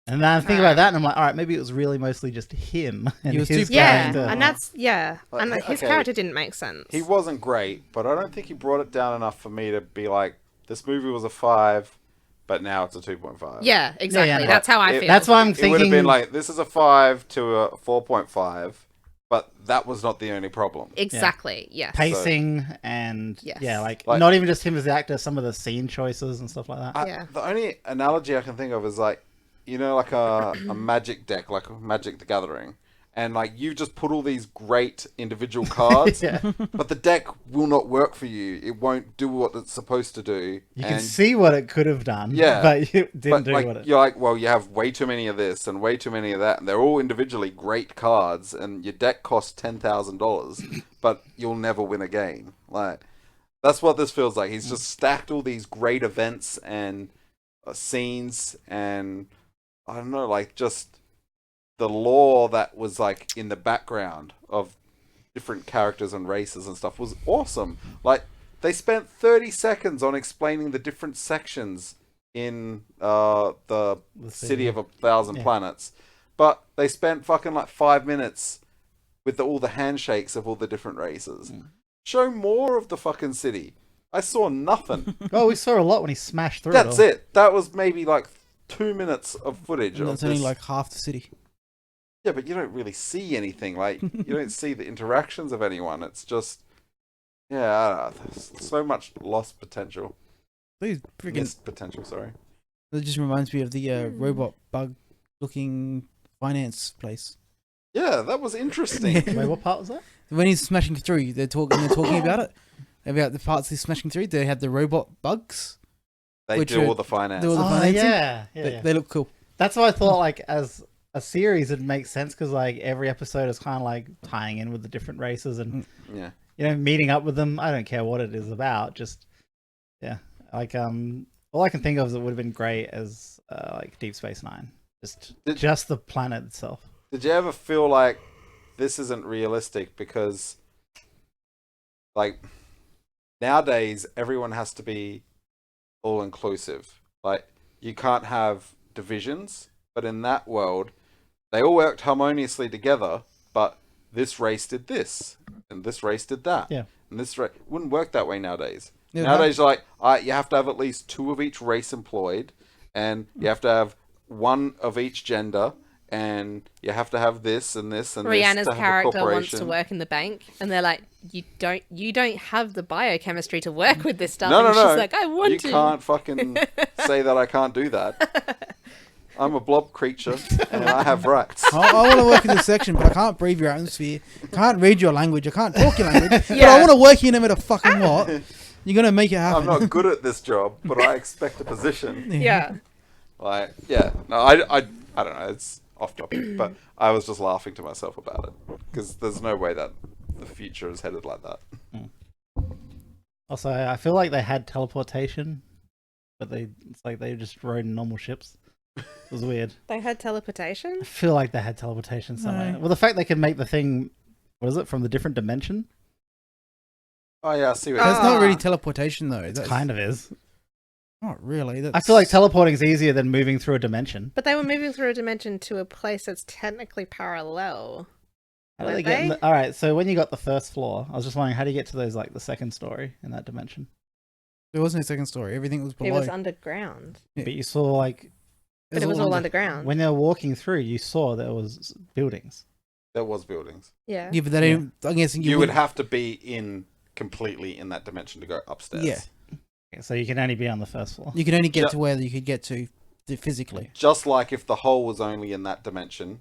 And then I think about that, and I'm like, all right, maybe it was really mostly just him and He was his too Yeah, character. and that's and Like, his okay. character didn't make sense. He wasn't great, but I don't think he brought it down enough for me to be like, this movie was a 5, but now it's a 2.5. Yeah, exactly. Yeah, no. That's how I feel. That's why I'm It would have thinking. been like, this is a 5 to a 4.5, but that was not the only problem. exactly. Yes. pacing and Yes. yeah, like Like- not even just him as the actor, some of the scene choices and stuff like that. Yeah. The only analogy I can think of is like, you know, like a magic deck, like Magic the Gathering. And like you just put all these great individual cards, Yeah. but the deck will not work for you. It won't do what it's supposed to do. You and can see what it could have done, Yeah, but you didn't but do like, what it. you're like, well, you have way too many of this and way too many of that, and they're all individually great cards, and your deck costs $10,000, but you'll never win a game. Like that's what this feels like. He's just stacked all these great events and scenes, and I don't know, like just the lore that was like in the background of different characters and races and stuff was awesome. Like they spent 30 seconds on explaining the different sections in the City of a Thousand Planets, but they spent fucking like 5 minutes with all the handshakes of all the different races. Show more of the fucking city. I saw nothing. Oh, we saw a lot when he smashed through. That's all. it. That was maybe like 2 minutes of footage. And Of that's only this. like half the city. Yeah, but you don't really see anything. Like you don't see the interactions of anyone. It's just, yeah, I don't know. There's so much lost potential. These freaking. Missed potential. Sorry. That just reminds me of the robot bug-looking finance place. Yeah, that was interesting. Wait, what part was that? When he's smashing through, they're talking about it, about the parts he's smashing through. They had the robot bugs. They Which do are- all the finance. do all the Oh financing. yeah, yeah, yeah. They look cool. That's what I thought. Like as a series, it makes sense because like every episode is kind of like tying in with the different races and Yeah. you know meeting up with them. I don't care what it is about. Just yeah, like all I can think of is it would have been great as like Deep Space Nine. Just the planet itself. Did you ever feel like this isn't realistic because, like, nowadays everyone has to be all inclusive. Like, you can't have divisions, but in that world, they all worked harmoniously together. But this race did this, and this race did that. Yeah. And this race wouldn't work that way nowadays. Yeah, Nowadays, you're like, you have to have at least 2 of each race employed, and you have to have 1 of each gender, and you have to have this and this and Rihanna's this to have a character wants corporation. to work in the bank, and they're like, "You don't have the biochemistry to work with this stuff." No, and no, no. she's like, "I want you to." can't fucking say that I can't do that. I'm a blob creature, and I have rights. I want to work in this section, but I can't breathe your atmosphere. I can't read your language. I can't talk your language. But Yeah. I want to work here no matter fucking what. You're gonna make it I'm happen. not good at this job, but I expect a position. Yeah. Like, yeah. No, I don't know. It's off topic, but I was just laughing to myself about it because there's no way that the future is headed like that. Also, I feel like they had teleportation, but it's like they just rode in normal ships. It was weird. They had teleportation. I feel like they had teleportation somewhere. No. Well, the fact they could make the thing, what is it, from the different dimension? Oh yeah, I see what That's you're not really Ah. teleportation though. That's Kind of is. not really. That's... I feel like teleporting is easier than moving through a dimension. But they were moving through a dimension to a place that's technically parallel. How do they Weren't get? they? All right, so when you got the first floor, I was just wondering how do you get to those like the second story in that dimension? there wasn't a second story. Everything was It below. was underground. Yeah. But you saw like But it was all under- underground. when they were walking through, you saw there was buildings. There was buildings. Yeah. Yeah, but they didn't. I'm guessing You would wouldn't- have to be in completely in that dimension to go upstairs. Yeah. Okay, so you can only be on the first floor. You can only get to where you could get to physically. Just like if the hole was only in that dimension,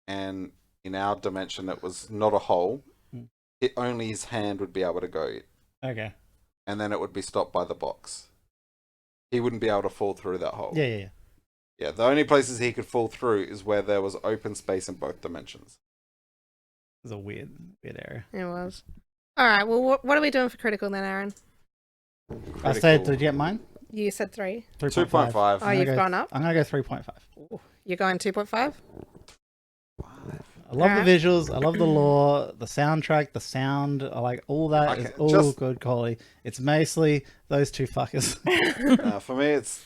and in our dimension it was not a hole, it only his hand would be able to go, Okay. and then it would be stopped by the box. He wouldn't be able to fall through that hole. Yeah. Yeah, the only places he could fall through is where there was open space in both dimensions. It's a weird area. It was. All right. Well, what are we doing for critical then, Aaron? I said, did you get mine? You said 3. 2.5. Oh, you've gone up. I'm gonna go 3.5. You're going 2.5. I love the visuals. I love the lore, the soundtrack, the sound. I like all that. Is all good quality. It's mostly those two fuckers. For me, it's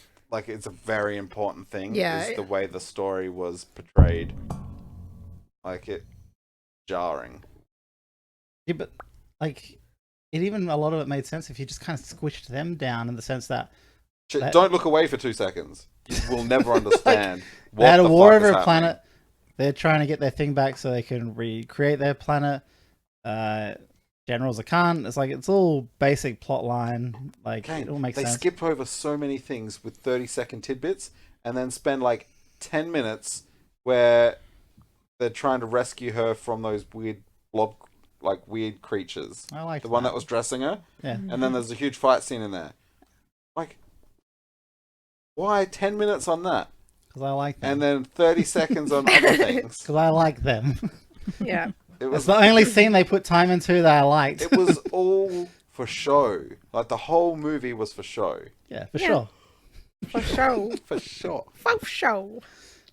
a very important thing. Yeah. Is the way the story was portrayed. Jarring. Yeah, but it even a lot of it made sense if you just kind of squished them down in the sense that Don't look away for 2 seconds. You will never understand. They had a war over a happening. planet. They're trying to get their thing back so they can recreate their planet. Generals are can't. It's all basic plot line. It all makes sense. They skip over so many things with 30-second tidbits, and then spend 10 minutes where they're trying to rescue her from those weird weird creatures. I like the one that was dressing her. Yeah. And then there's a huge fight scene in there. Why 10 minutes on that? Because I like them. And then 30 seconds on other things. Because I like them. Yeah. It's the only scene they put time into that I liked. It was all for show. The whole movie was for show. Yeah, for sure. For sure. For sure. For sure.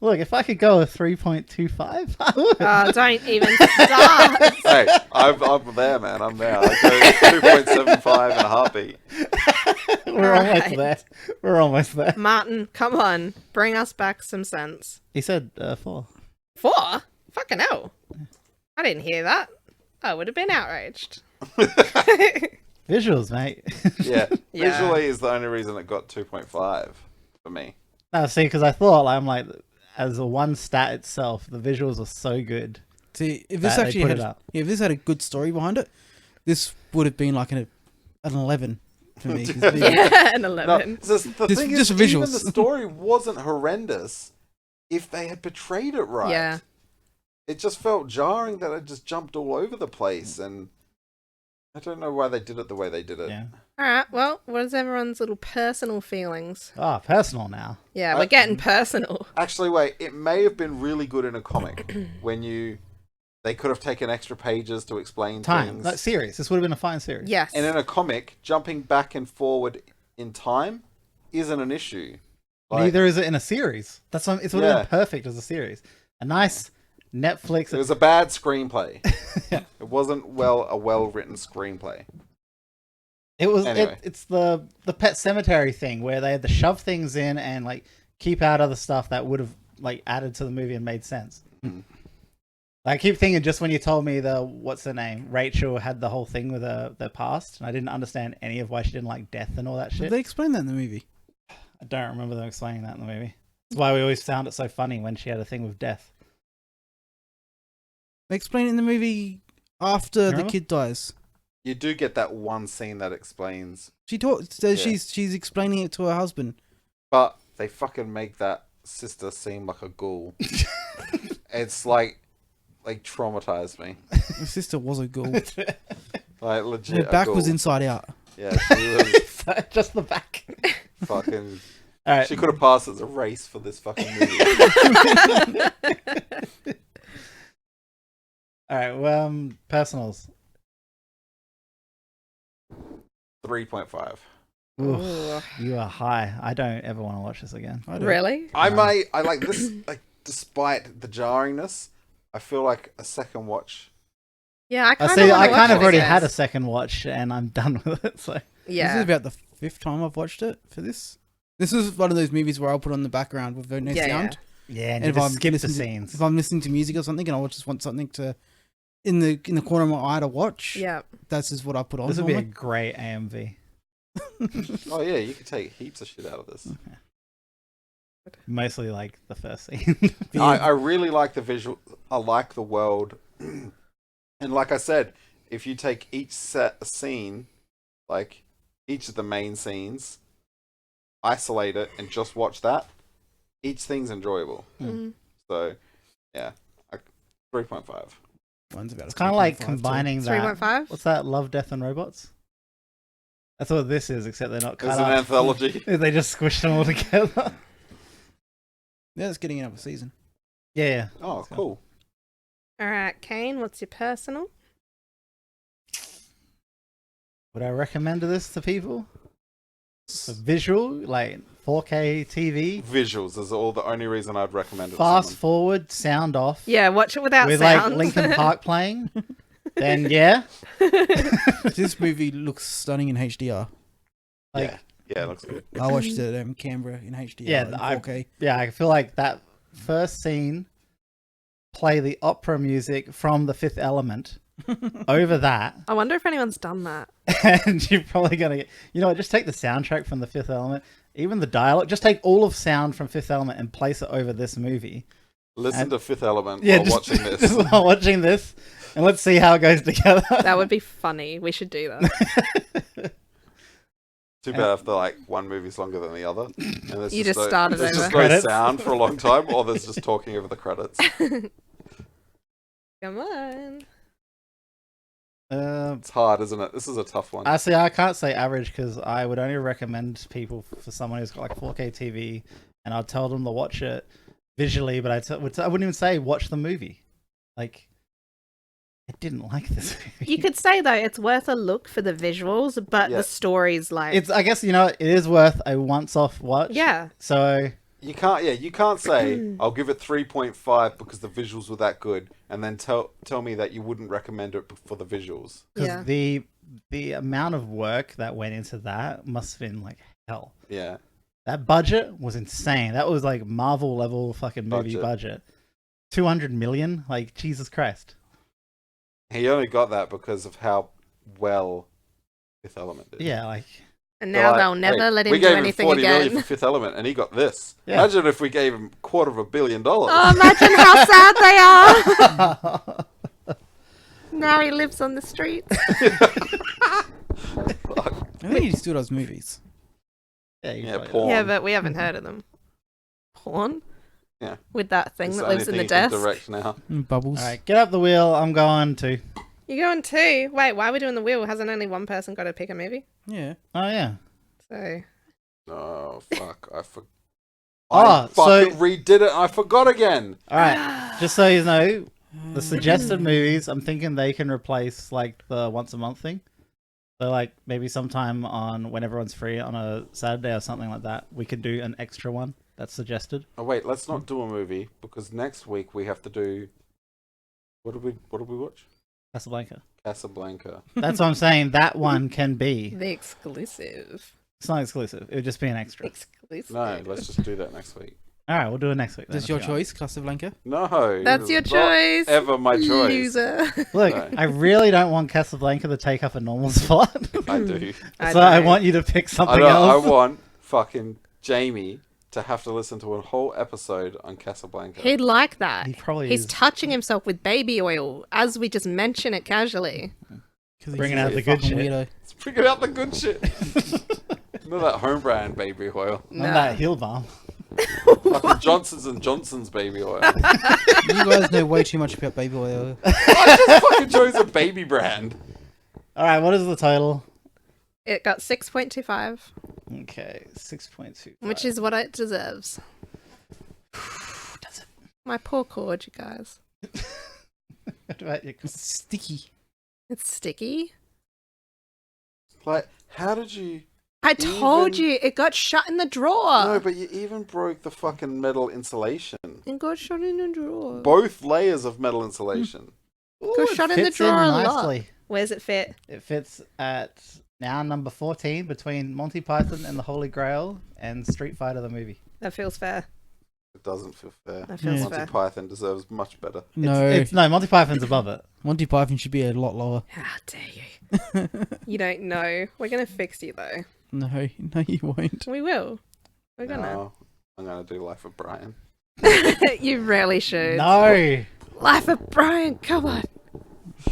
Look, if I could go a 3.25, I would. Oh, don't even start. Hey, I'm there, man. I'm there. I go 2.75 in a heartbeat. We're almost there. We're almost there. Martin, come on. Bring us back some sense. He said 4. 4? Fucking hell. I didn't hear that. I would have been outraged. Visuals, mate. Yeah. Yeah. Visually is the only reason it got 2.5 for me. No, see, because I thought, as a one stat itself, the visuals were so good. See, if this They actually put had, it up. if this had a good story behind it, this would have been an 11 for me. 'cause Yeah, an No, 11. the thing is, just even visuals. the story wasn't horrendous if they had portrayed it right. Yeah. It just felt jarring that it just jumped all over the place, and I don't know why they did it the way they did it. Yeah. All right. Well, what is everyone's little personal feelings? Oh, personal now. Yeah, we're getting personal. Actually, wait, it may have been really good in a comic when they could have taken extra pages to explain Time. things. Series. This would have been a fine series. Yes. And in a comic, jumping back and forward in time isn't an issue. Neither is it in a series. It would have Yeah. been perfect as a series. A nice Netflix. It was a bad screenplay. Yeah. It wasn't a well-written screenplay. It was. Anyway. It's the Pet Cemetery thing where they had to shove things in and keep out other stuff that would have added to the movie and made sense. Mm. I keep thinking just when you told me what's her name, Rachel had the whole thing with her past, and I didn't understand any of why she didn't like death and all that Did shit. they explain that in the movie? I don't remember them explaining that in the movie. That's why we always found it so funny when she had a thing with death. They explain it in the movie after the Remember? kid dies. You do get that one scene that explains, She talks. So Yeah. she's explaining it to her husband. but they fucking make that sister seem like a ghoul. It's traumatized me. Her sister was a ghoul. Legit. Her back a was ghoul. inside out. Yeah, she was Just the back. fucking. All right. She could have passed as a race for this fucking movie. All right. Well, personals. 3.5. Oof, Ooh. you are high. I don't ever want to watch this again. I don't. Really? I like this. Despite the jarringness, I feel like a second watch. Yeah, I kind of I kind of already again. had a second watch and I'm done with it. So This Yeah. is about the 5th time I've watched it for this. This is one of those movies where I'll put on the background with no Yeah, sound. yeah, and And you if I'm just skip the listening to- scenes. If I'm listening to music or something and I just want something to in the corner of my eye to watch, Yeah. that's just what I put on. This would be a normally. great AMV. Oh yeah, you could take heaps of shit out of this. Mostly the first scene. I really like the visual. I like the world, and like I said, if you take each scene, like each of the main scenes, isolate it and just watch that, each thing's enjoyable. Mm. So, yeah, 3.5. One's about It's kind of like 3.5 too. combining that. 3.5? What's that? Love, Death, and Robots? That's what this is, except they're not It's cut an up. anthology. They just squished them all together. Yeah, it's getting another season. Yeah. Oh, cool. All right, Kane, what's your personal? Would I recommend this to people? It's a visual, like 4K TV. Visuals is all the only reason I'd recommend it. Fast to someone. forward, sound off. Yeah, watch it without with sound. like Linkin Park playing. Then yeah, This movie looks stunning in HDR. like Yeah, it looks good. I watched it in Canberra in HDR. Yeah, in I- 4K. yeah, I feel like that first scene. Play the opera music from The Fifth Element over that, I wonder if anyone's done that. and you're probably gonna get. You know what? Just take the soundtrack from The Fifth Element, even the dialogue. Just take all of sound from Fifth Element and place it over this movie. Listen to Fifth Element Yeah, while watching this. Just while watching this, and let's see how it goes together. That would be funny. We should do that. Too bad if they're like one movie's longer than the other. And there's You just started there's over. just no Credits. sound for a long time, or there's just talking over the credits. Come on. It's hard, isn't it? This is a tough one. Actually, I can't say average because I would only recommend people for someone who's got like 4K TV, and I'd tell them to watch it visually, but I wouldn't even say watch the movie. Like, I didn't like this movie. You could say though it's worth a look for the visuals, but Yeah. the story's like It's, I guess, you know, it is worth a once-off watch. yeah. So You can't say I'll give it 3.5 because the visuals were that good, and then tell me that you wouldn't recommend it for the visuals. because Yeah. the amount of work that went into that must have been like hell. Yeah, That budget was insane. That was like Marvel level fucking movie budget. 200 million? Like, Jesus Christ. he only got that because of how well Fifth Element did. Yeah, like, And now They're they'll like, never "Hey, let him we do gave anything him 40 million again. for Fifth Element, and he got this. Yeah. Imagine if we gave him $250 million. Oh, imagine how sad they are. Now he lives on the streets. I think he still does movies. yeah, porn. Yeah, but we haven't heard of them. Porn? Yeah. With that thing It's that the only lives in thing the he can desk. direct now. Bubbles. All right, get up the wheel. I'm going to. You're going two. Wait, why are we doing the wheel? Hasn't only one person got to pick a movie? Yeah. Oh, yeah. So Oh, fuck. I forgot. Oh, I fucking so- redid it. I forgot again. All right. Just so you know, the suggested movies, I'm thinking they can replace like the once a month thing. So like maybe sometime on when everyone's free on a Saturday or something like that, we could do an extra one that's suggested. Oh wait, let's not do a movie because next week we have to do. What did we watch? Casablanca. Casablanca. That's what I'm saying. That one can be. the exclusive. It's not exclusive. It would just be an extra. Exclusive. No, let's just do that next week. All right, we'll do it next week. then, That's if your you want. choice, Casablanca. No, That's your it's not choice. Ever my choice. Loser. Look, No. I really don't want Casablanca to take up a normal spot. I do. So I want you to pick something I else. want fucking Jamie to have to listen to a whole episode on Casablanca. He'd like that. He probably He's is. touching himself with baby oil as we just mention it casually. Bringing out the good shit. Weirdo. Let's figure out the good shit. Not that home brand baby oil. Not that heel balm. Fucking Johnson's and Johnson's baby oil. You guys know way too much about baby oil. I just fucking chose a baby brand. All right, what is the total? It got 6.25, Okay, 6.2. which is what it deserves. Does it? My poor cord, you guys. What about your... It's sticky. It's sticky. Like, how did you... I told Even- you, it got shut in the drawer. No, but you even broke the fucking metal insulation. It got shut in the drawer. Both layers of metal insulation. Ooh, Go it shut in the fits drawer a lot. nicely. Where's it fit? It fits at now number 14 between Monty Python and the Holy Grail and Street Fighter the movie. That feels fair. It doesn't feel fair. That feels Monty fair. Python deserves much better. No, No, Monty Python's above it. Monty Python should be a lot lower. How dare you? You don't know. We're gonna fix you though. No, you won't. We will. We're gonna. No, I'm gonna do Life of Brian. You really should. No. Life of Brian, come on.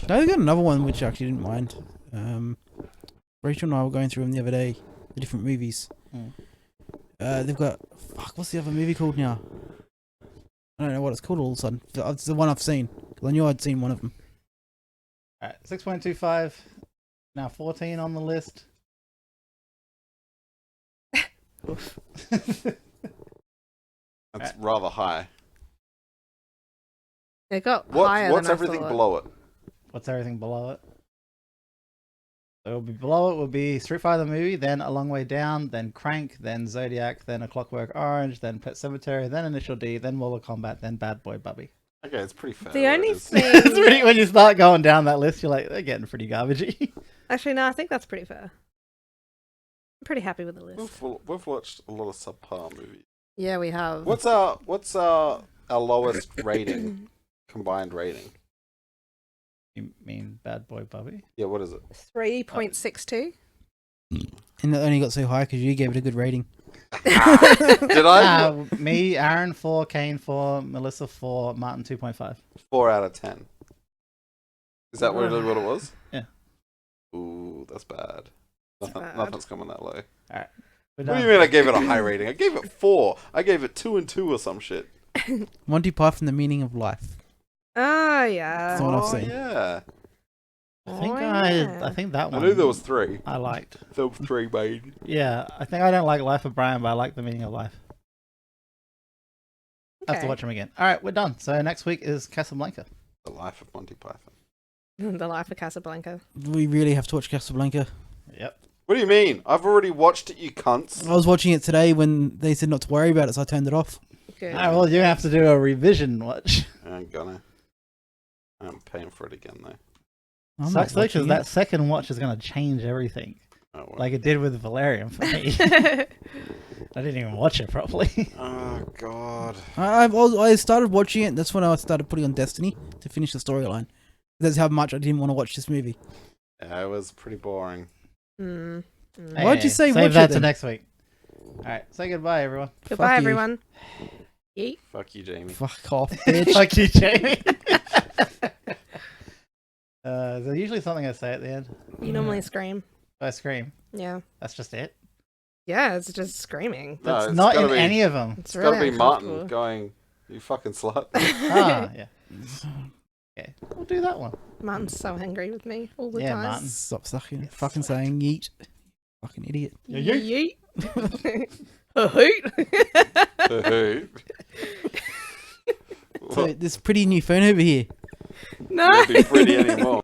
No, they got another one which I actually didn't mind. Rachel and I were going through them the other day, the different movies. They've got what's the other movie called now? I don't know what it's called all of a sudden. It's the one I've seen. 'Cause I knew I'd seen one of them. Alright, 6.25. Now 14 on the list. That's rather high. It got What's higher than I everything thought. below it? What's everything below it? So it'll be below it will be Street Fighter the movie, then A Long Way Down, then Crank, then Zodiac, then A Clockwork Orange, then Pet Sematary, then Initial D, then Mortal Kombat, then Bad Boy Bubby. Okay, it's pretty fair. The where it only is. thing... It's pretty, when you start going down that list, you're like, they're getting pretty garbagey. Actually, no, I think that's pretty fair. I'm pretty happy with the list. We've watched a lot of subpar movies. Yeah, we have. What's our lowest rating? Combined rating? You mean Bad Boy Bubby? Yeah, what is it? 3.62? And that only got so high because you gave it a good rating. Did I? Me, Aaron 4, Kane 4, Melissa 4, Martin 2.5. 4 out of 10. Is that really what it was? Yeah. Ooh, that's bad. Bad. Nothing's coming that low. Alright. What do you mean I gave it a high rating? I gave it 4. I gave it 2 and 2 or some shit. Monty Python, The Meaning of Life. Oh, yeah. That's what I've seen. Yeah. I think that I one. knew there was 3. I liked. There were 3 made. Yeah, I think I don't like Life of Brian, but I like The Meaning of Life. I have to Okay. watch them again. Alright, we're done. So next week is Casablanca. The Life of Monty Python. The Life of Casablanca. We really have to watch Casablanca. Yep. What do you mean? I've already watched it, you cunts. I was watching it today when they said not to worry about it, so I turned it off. Good. Alright, well, you have to do a revision watch. I ain't gonna. I'm paying for it again, though. I'm Sucks though, not because watching that it. second watch is going to change everything. Oh, well. Like it did with Valerian for me. I didn't even watch it properly. Oh, God. I started watching it. That's when I started putting on Destiny to finish the storyline. That's how much I didn't want to watch this movie. Yeah, it was pretty boring. Mm. Why'd you say save watch that it to then? next week. Alright, say goodbye, everyone. Goodbye, you. everyone. Yeet. Fuck you, Jamie. Fuck off, bitch. Fuck you, Jamie. Is there usually something I say at the end? You normally scream. I scream. Yeah. That's just it. Yeah, it's just screaming. No, That's it's not gotta in be- any of them. It's It's gotta really be Martin uncomfortable. going, you fucking slut. Ah, yeah. Okay, we'll do that one. Martin's so angry with me all the Yeah, time. Martin. Stop sucking. Yes. Fucking saying yeet. Fucking idiot. Yeet. A hoot. Hey. So this pretty new phone over here. No. Won't be pretty anymore.